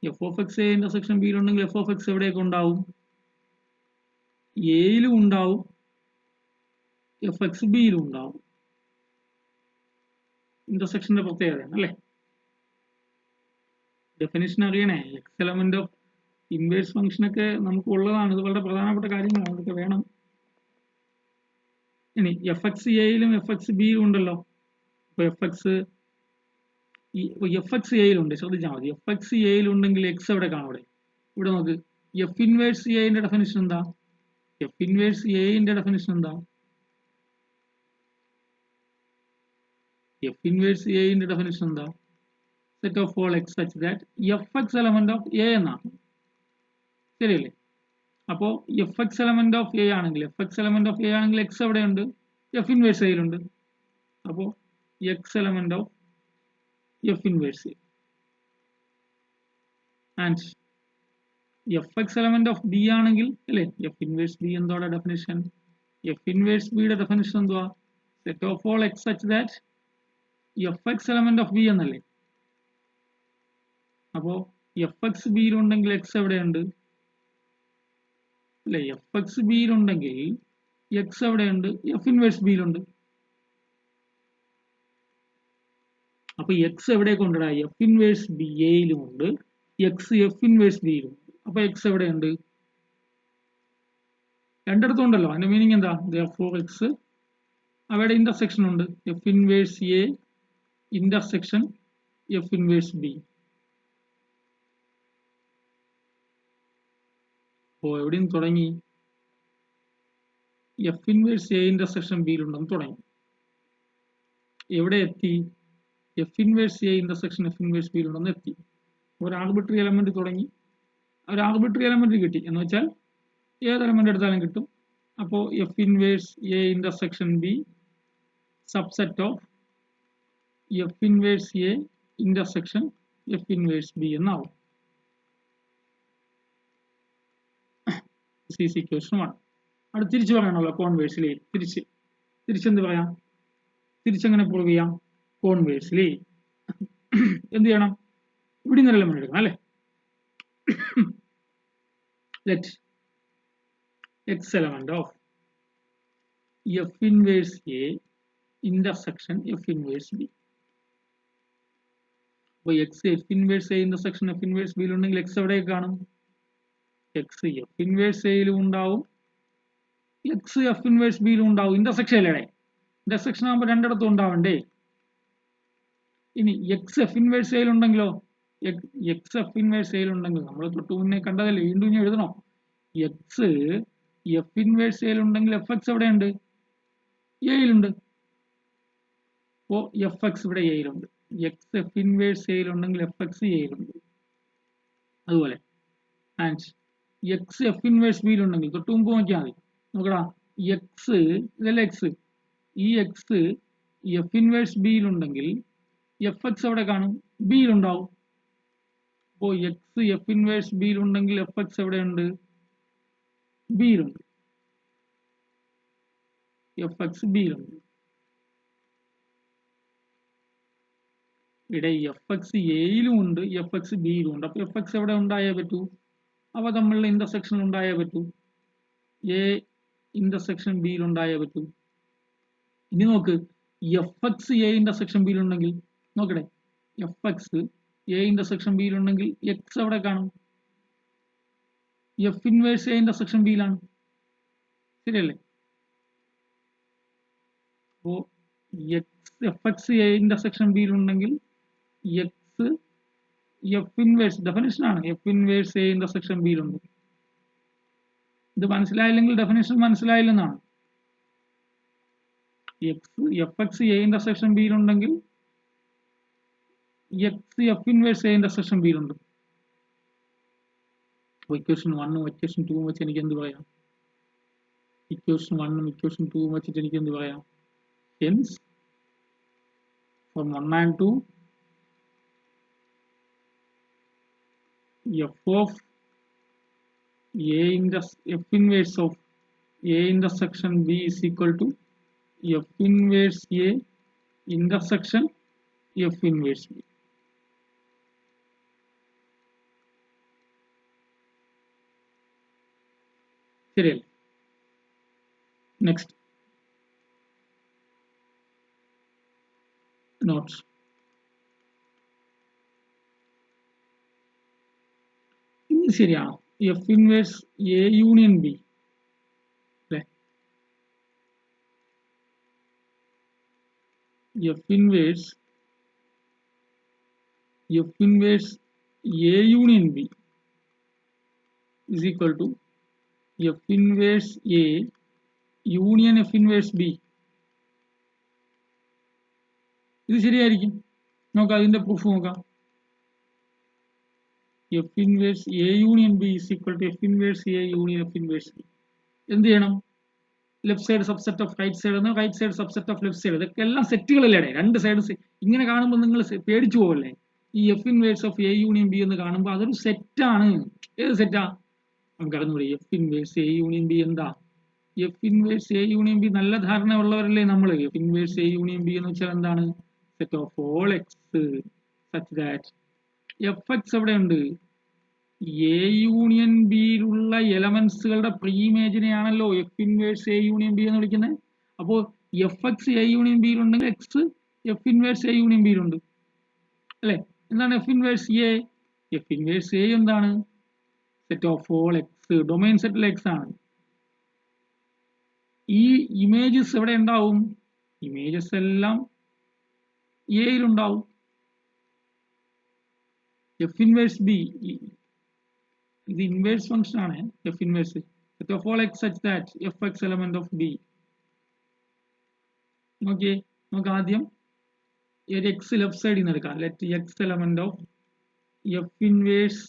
F of x A intersection ബിയിൽ ഉണ്ടെങ്കിൽ എഫ് ഓഫ് എക്സ് എവിടെയൊക്കെ ഉണ്ടാവും? എയിലും ഉണ്ടാവും, എഫ് എക്സ് ബിയിലും ഉണ്ടാവും. ഇന്റർസെക്ഷന്റെ പ്രത്യേകതയാണ് അല്ലെ. ഡെഫിനിഷൻ അറിയണേ. X element of inverse function ഒക്കെ നമുക്ക് ഉള്ളതാണ്. ഇത് വളരെ പ്രധാനപ്പെട്ട കാര്യങ്ങളാണ്, അതൊക്കെ വേണം. ഇനി എഫ് എക്സ് എയിലും എഫ് എക്സ് ബിയിലും ഉണ്ടല്ലോ. അപ്പൊ എഫ് എക്സ് എയിലുണ്ട്, ശ്രദ്ധിച്ചാൽ മതി. എഫ് എക്സ് എയിലുണ്ടെങ്കിൽ എക്സ് എവിടെ കാണും? ഇവിടെ നോക്ക്. എഫ് ഇൻവേഴ്സ് എന്റെ ഡെഫിനിഷൻ എന്താ? എഫ് ഇൻവേഴ്സ് എന്റെ ഡെഫിനിഷൻ എന്താ? എഫ് ഇൻവേഴ്സ് എന്റെ ഡെഫിനിഷൻ എന്താ? Set of all X such that F X element of A എന്നാണ്. ശരിയല്ലേ? അപ്പോ F X element of A ആണെങ്കിൽ എക്സ് എവിടെയുണ്ട്? എഫ് ഇൻവേഴ്സ് എയിലുണ്ട്. അപ്പോ X element of F inverse A and F X element of B ആണെങ്കിൽ അല്ലെ, F inverse B എന്തോടെ ഡെഫിനിഷൻ? എഫ് ഇൻവേഴ്സ് ബിയുടെ ഡെഫിനിഷൻ എന്തുവാ? Set of all X such that F X element of B എന്നല്ലേ. അപ്പോ F X ബിയിലുണ്ടെങ്കിൽ X എവിടെയുണ്ട്? അല്ലെ, എഫ് എക്സ് ബിയിലുണ്ടെങ്കിൽ എക്സ് എവിടെയുണ്ട്? എഫ് ഇൻവേഴ്സ് ബിയിലുണ്ട്. അപ്പൊ എക്സ് എവിടെ കൊണ്ടുവരാ? എഫ് ഇൻവേഴ്സ് ബി എയിലും ഉണ്ട്, എക്സ് എഫ് ഇൻവേഴ്സ് ബിയിലും ഉണ്ട്. അപ്പൊ എക്സ് എവിടെയുണ്ട്? രണ്ടിടത്തും ഉണ്ടല്ലോ. അതിന്റെ മീനിങ് എന്താ? therefore എക്സ് അവിടെ ഇന്റർസെക്ഷൻ ഉണ്ട്. F inverse A intersection F inverse B. അപ്പോ എവിടെയും തുടങ്ങി? എഫ് ഇൻവേഴ്സ് എ ഇന്റർസെക്ഷൻ ബിയിലുണ്ടെന്ന് തുടങ്ങി. എവിടെ എത്തി? F inverse A intersection F inverse ബിയിലുണ്ടെന്ന് എത്തി. ഒരു ആർബിട്രറി എലമെന്റ് തുടങ്ങി, ഒരു ആർബിട്രറി എലമെന്റ് കിട്ടി എന്ന് വെച്ചാൽ ഏത് എലമെന്റ് എടുത്താലും കിട്ടും. അപ്പോൾ F inverse A intersection B subset of F inverse A intersection F inverse B എന്നാവും. അവിടെ തിരിച്ചു പറയണല്ലോ, കോൺവേഴ്സിലി. തിരിച്ചെന്ത് പറയാം? തിരിച്ചെങ്ങനെ പ്രൂവ് ചെയ്യാം? കോൺവേഴ്സിലി എന്ത് ചെയ്യണം? ഇവിടെ നിന്ന് എലമെന്റ് എടുക്കണം അല്ലെ. Let X element of F inverse A intersection F inverse B. അപ്പൊ X F inverse A intersection F inverse ബിയിൽ ഉണ്ടെങ്കിൽ എക്സ് എവിടെ കാണും? എക്സ് എഫ് ഇൻവേഴ്സ് എയിലും ഉണ്ടാവും, എക്സ് എഫ് ഇൻവേഴ്സ് ബിയിലും ഉണ്ടാവും. ഇന്റർസെക്ഷൻ അല്ലേ? ഇന്റർസെക്ഷൻ ആകുമ്പോൾ രണ്ടിടത്തും ഉണ്ടാവണ്ടേ. ഇനി എക്സ് എഫ് ഇൻവേഴ്സ് എയിലുണ്ടെങ്കിലോ? എക്സ് എഫ് ഇൻവേഴ്സ് എയിലുണ്ടെങ്കിൽ നമ്മൾ തൊട്ട് മുന്നേ കണ്ടതല്ലേ, വീണ്ടും ഇനി എഴുതണോ? എക്സ് എഫ് ഇൻവേഴ്സ് എയിലുണ്ടെങ്കിൽ എഫ് എക്സ് എവിടെയുണ്ട്? എയിലുണ്ട്. അപ്പോ എഫ് എക്സ് ഇവിടെ എയിലുണ്ട്. എക്സ് എഫ് ഇൻവേഴ്സ് എയിലുണ്ടെങ്കിൽ എഫ് എക്സ് എയിലുണ്ട്. അതുപോലെ ആൻഡ് എക്സ് എഫ് ഇൻവേഴ്സ് ബിയിലുണ്ടെങ്കിൽ തൊട്ട് മുമ്പ് നോക്കിയാൽ മതി. നോക്കടാ, എക്സ് ഇതല്ല എക്സ്, ഈ എക്സ് എഫ് ഇൻവേഴ്സ് ബിയിലുണ്ടെങ്കിൽ എഫ് എക്സ് എവിടെ കാണും? ബിയിലുണ്ടാവും. അപ്പോൾ എക്സ് എഫ് ഇൻവേഴ്സ് ബിയിലുണ്ടെങ്കിൽ എഫ് എക്സ് എവിടെയുണ്ട്? ബിയിലുണ്ട്. എഫ് എക്സ് ബിയിലുണ്ട്. ഇവിടെ എഫ് എക്സ് എയിലും ഉണ്ട്, എഫ് എക്സ് ബിയിലും ഉണ്ട്. അപ്പൊ എഫ് എക്സ് എവിടെ ഉണ്ടായേ പറ്റൂ? അവ തമ്മിലുള്ള ഇന്റർസെക്ഷൻ ഉണ്ടായേ പറ്റൂ. എ ഇന്റർസെക്ഷൻ ബിയിൽ ഉണ്ടായേ പറ്റൂ. ഇനി നോക്ക്, എഫ് എക്സ് എ ഇന്റർസെക്ഷൻ ബിയിലുണ്ടെങ്കിൽ നോക്കട്ടെ, എഫ് എക്സ് എ ഇന്റർസെക്ഷൻ ബിയിലുണ്ടെങ്കിൽ എക്സ് എവിടെ കാണും? എഫ് ഇൻവേഴ്സ് എ ഇന്റർസെക്ഷൻ ബിയിലാണ്. ശരിയല്ലേ? അപ്പോ എഫ് എക്സ് എ ഇന്റർസെക്ഷൻ ബിയിലുണ്ടെങ്കിൽ എക്സ് എഫ് ഇൻവേഴ്സ് ഡെഫിനിഷൻ ആണ്, എഫ് ഇൻവേഴ്സ് എ ഇന്റർസെക്ഷൻ ബിയിലുണ്ട്. ഇത് മനസ്സിലായില്ലെങ്കിൽ ഡെഫിനിഷൻ മനസ്സിലായില്ലെന്നാണ്. എഫ് എക്സ് എ ഇന്റർസെക്ഷൻ ബിയിലുണ്ടെങ്കിൽ X F inverse A intersection ബിയിലുണ്ട്. ഇക്വേഷൻ 1 ഇക്വേഷൻ 2 വെച്ച് എനിക്ക് എന്ത് പറയാം? ഇക്വേഷൻ 1 ഇക്വേഷൻ 2 വെച്ചിട്ട് എനിക്ക് എന്ത് പറയാം? Hence from 1 and 2 f of a f inverse of a intersection b is equal to f inverse a intersection f inverse b. ശരിയല്ലേ? Next notes. ഇത് ശരിയാണോ? F inverse A union B അല്ലേ? F inverse A union B is equal to f inverse a union f inverse b. ഇത് ശരിയായിരിക്കും. നോക്കാം, അതിന്റെ proof നോക്കാം. f inverse a union b is equal to f inverse a union f inverse b. എന്ത് ചെയ്യണം? Left side subset of right side എന്ന്, right side subset of left side. ഇതൊക്കെ എല്ലാം സെറ്റുകളല്ലേ? രണ്ട് സൈഡ് ഇങ്ങനെ കാണുമ്പോൾ നിങ്ങൾ പേടിച്ചു പോകല്ലേ? ഈ F inverse of A union B എന്ന് കാണുമ്പോൾ അതൊരു സെറ്റാണ്. ഏത് സെറ്റാ? നമുക്ക് അറിഞ്ഞൂടെ? F inverse A union B എന്താ? F inverse A union B നല്ല ധാരണ ഉള്ളവരല്ലേ നമ്മൾ? F inverse A union B എന്ന് വെച്ചാൽ എന്താണ്? Set of all X such that F X എവിടെ ഉണ്ട്? എ യൂണിയൻ ബിയിലുള്ള എലമെന്റ്സുകളുടെ പ്രീ ഇമേജിനെയാണല്ലോ F inverse A union B എന്ന് വിളിക്കുന്നത്. അപ്പോൾ എഫ് എക്സ് എ യൂണിയൻ ബിയിലുണ്ടെങ്കിൽ X F inverse A union ബിയിലുണ്ട് അല്ലെ? എന്താണ് F inverse A? F inverse A എന്താണ്? Set of all X, domain സെറ്റിൽ എക്സ് ആണ്. ഈ ഇമേജസ് എവിടെ ഉണ്ടാവും? ഇമേജസ് എല്ലാം എയിലുണ്ടാവും. എഫ് ഇൻവേഴ്സ് ബി ഇത് ഇൻവേഴ്സ് ഫംഗ്ഷൻ ആണ്. F inverse set of all X such that F X element of B. നോക്കിയേ, നമുക്ക് ആദ്യം ഒരു എക്സ് ലെഫ്റ്റ് സൈഡിൽ നിന്ന് എടുക്കാം. Let X element of F inverse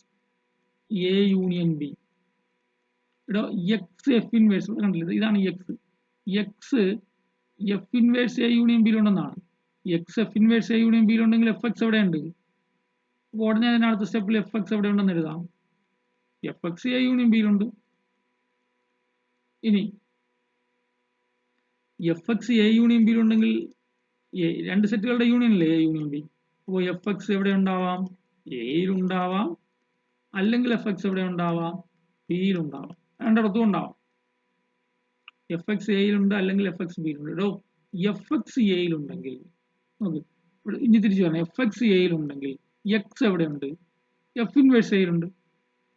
A union B. ഇവിടെ എക്സ് എഫ് ഇൻവേഴ്സ് കണ്ടില്ല? ഇതാണ് X. X F inverse A union ബിയിലുണ്ടെന്നാണ്. X F inverse A union ബിയിലുണ്ടെങ്കിൽ എഫ് എക്സ് എവിടെ ഉണ്ട്? ഉടനെ അതിന് അടുത്ത സ്റ്റെപ്പിൽ എഫ് എക്സ് എവിടെ ഉണ്ടെന്ന് എഴുതാം. എഫ് എക്സ് എ യൂണിയൻ ബിയിലുണ്ട്. ഇനി എഫ് എക്സ് എ യൂണിയൻ ബിയിലുണ്ടെങ്കിൽ രണ്ട് സെറ്റുകളുടെ യൂണിയൻ അല്ലേ എ യൂണിയൻ ബി. അപ്പോൾ എഫ് എക്സ് എവിടെ ഉണ്ടാവാം? എയിലുണ്ടാവാം, അല്ലെങ്കിൽ എഫ് എക്സ് എവിടെ ഉണ്ടാവാം? ബിയിലുണ്ടാവാം. രണ്ടിടത്തും ഉണ്ടാവാം. എഫ് എക്സ് എയിലുണ്ട്, അല്ലെങ്കിൽ എഫ് എക്സ് ബിയിലുണ്ട്. ഇടോ എഫ് എക്സ് എയിലുണ്ടെങ്കിൽ നോക്ക്, ഇനി തിരിച്ചു പറഞ്ഞു. എഫ് എക്സ് എയിലുണ്ടെങ്കിൽ എക്സ് എവിടെയുണ്ട്? എഫ് ഇൻവേഴ്സ് എയിലുണ്ട്.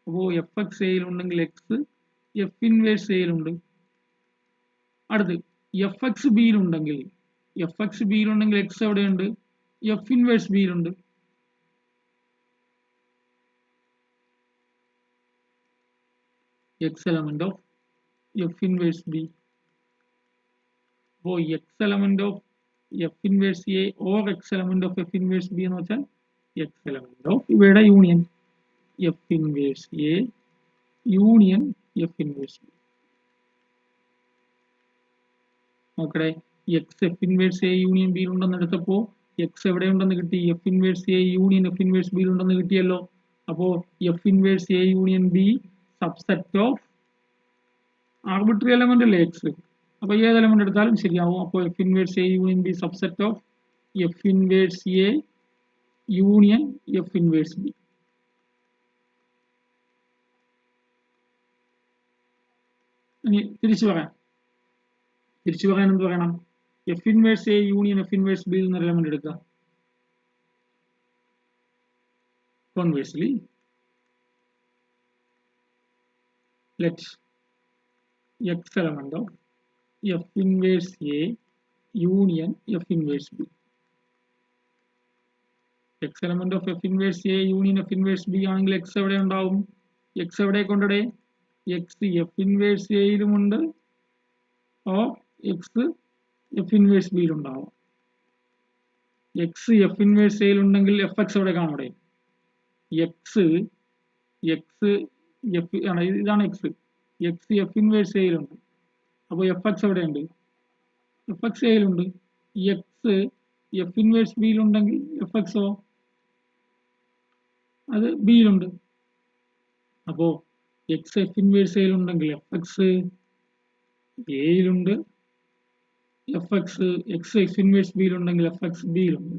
അപ്പോൾ എഫ് എക്സ് എയിലുണ്ടെങ്കിൽ എക്സ് എഫ് ഇൻവേഴ്സ് എയിലുണ്ട്. അടുത്ത് എഫ് എക്സ് ബിയിലുണ്ടെങ്കിൽ എക്സ് എവിടെയുണ്ട്? എഫ് ഇൻവേഴ്സ് ബിയിലുണ്ട്. X element of F inverse B. അപ്പോൾ X element of F inverse A or X element of F inverse B എന്ന് വെച്ചാൽ എക്സ് എലമെന്റ് ഓഫ് ഇവയുടെ union F inverse A union F inverse B. നോക്കട്ടെ, X F inverse A union ബിയിൽ ഉണ്ടെന്ന് എടുത്തപ്പോൾ X എവിടെ ഉണ്ടെന്ന് കിട്ടി? F inverse A union F inverse ബിയിൽ ഉണ്ടെന്ന് കിട്ടിയല്ലോ. അപ്പോൾ F inverse A union B subset of arbitrary element അല്ലേ എക്സ്. അപ്പോൾ ഏത് എലമെന്റ് എടുത്താലും ശരിയാവും. അപ്പോൾ F inverse A union B subset of F inverse A union F inverse B. ഇനി തിരിച്ചു പറയാം എന്ത് പറയണം? F inverse A union F inverse ബിയിൽ നിന്ന് എലമെന്റ് എടുക്കുക. Conversely let X element of F inverse A union F inverse B. X element of F inverse A union F inverse B ആണെങ്കിൽ X എവിടെ ഉണ്ടാവും? എക്സ് എവിടെ കൊണ്ടേ? X F inverse എയിലുമുണ്ട്, ഓ എക്സ് എഫ് ഇൻവേഴ്സ് ബിയിലുണ്ടാവും. X F inverse എയിൽ ഉണ്ടെങ്കിൽ എഫ് എക്സ് എവിടെ കാണും? ഇവിടെ എക്സ് എക്സ് എഫ് ആണ്, ഇതാണ് എക്സ്. എക്സ് എഫ് ഇൻവേഴ്സ് എയിലുണ്ട്. അപ്പോൾ എഫ് എക്സ് എവിടെയുണ്ട്? എഫ് എക്സ് എയിലുണ്ട്. എക്സ് എഫ് ഇൻവേഴ്സ് ബിയിലുണ്ടെങ്കിൽ എഫ് എക്സോ അത് ബിയിലുണ്ട്. അപ്പോൾ എക്സ് എഫ് ഇൻവേഴ്സ് എയിലുണ്ടെങ്കിൽ എഫ് എക്സ് എയിലുണ്ട്. F X X F inverse ബിയിലുണ്ടെങ്കിൽ എഫ് എക്സ് ബിയിലുണ്ട്.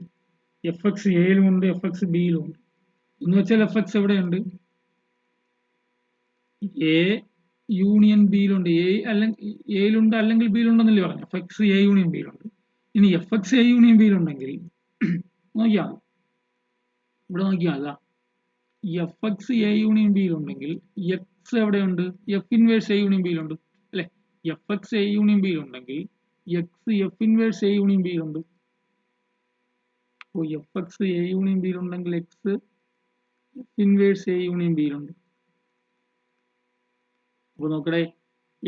എഫ് എക്സ് എയിലുമുണ്ട്, എഫ് എക്സ് ബിയിലുമുണ്ട്. എന്ന് വെച്ചാൽ എഫ് എക്സ് എവിടെയുണ്ട്? എ യൂണിയൻ ബിയിലുണ്ട്. എ അല്ലെങ്കിൽ എയിലുണ്ട് അല്ലെങ്കിൽ ബിയിലുണ്ടെന്നല്ലേ പറഞ്ഞു. എഫ് എക്സ് എ യൂണിയൻ ബിയിലുണ്ട്. ഇനി എഫ് എക്സ് എ യൂണിയൻ ബിയിലുണ്ടെങ്കിൽ നോക്കിയാൽ ഇവിടെ നോക്കിയാൽ എഫ് എക്സ് എ യൂണിയൻ ബിയിലുണ്ടെങ്കിൽ എക്സ് എവിടെയുണ്ട്? എഫ് ഇൻവേഴ്സ് എ യൂണിയൻ ബിയിലുണ്ട് അല്ലെ? എഫ് എക്സ് എ യൂണിയൻ ബിയിലുണ്ടെങ്കിൽ X F inverse A union ബിയിലുണ്ട്. അപ്പോൾ എഫ് എക്സ് എ യൂണിയൻ ബിയിലുണ്ടെങ്കിൽ X F inverse A union ബിയിലുണ്ട്. അപ്പോൾ നോക്കട്ടെ,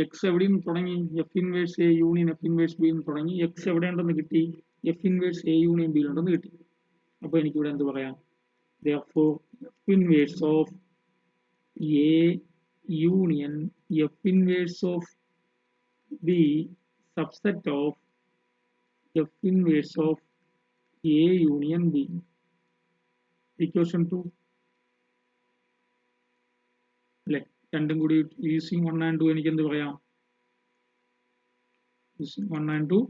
എക്സ് എവിടെയും തുടങ്ങി? F inverse A union F inverse B തുടങ്ങി. എക്സ് എവിടെ ഉണ്ടെന്ന് കിട്ടി? F inverse A union B ഉണ്ടെന്ന് കിട്ടി. അപ്പോൾ എനിക്കിവിടെ എന്ത് പറയാം? therefore F inverse of A union F inverse of B subset of F inverse of A union B. Equation 2 അല്ലെ? രണ്ടും കൂടി യൂസിങ് 1 and 2 എനിക്ക് എന്ത് പറയാം? Using 1 and 2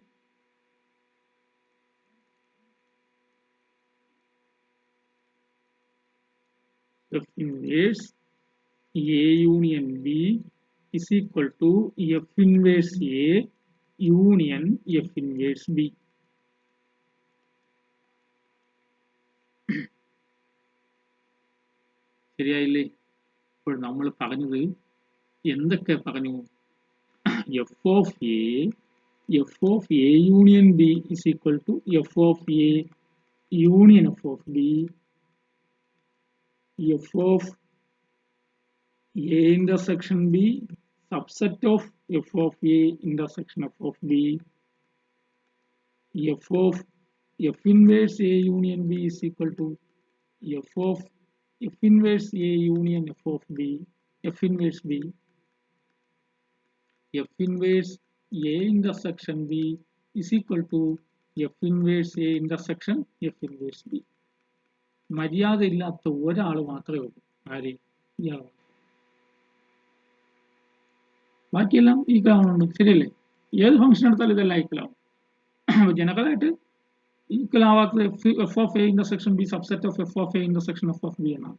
F inverse A union B is equal to F inverse A union F inverse B. ശരിയായില്ലേ? ഇപ്പോൾ നമ്മൾ പറഞ്ഞത് എന്തൊക്കെ പറഞ്ഞു? F of A union B is equal to F of A union F of B. F of A intersection B subset of F of A intersection F of B. F of F inverse A union B is equal to F of F inverse A union F of B F inverse B. F inverse A intersection B is equal to F inverse A intersection F inverse B. മര്യാദ ഇല്ലാത്ത ഒരാൾ മാത്രമേ ഉള്ളൂ. ആര്? ഇയാൾ. ബാക്കിയെല്ലാം ഈക്വലാവുന്നുണ്ട്. ശരിയല്ലേ? ഏത് ഫംഗ്ഷൻ എടുത്താലും ഇതെല്ലാം ഈക്വലാവും. ജനറലായിട്ട് ഈക്വൽ ആവാത്തത് F of A intersection B subset of F of A intersection F of B എന്നാണ്.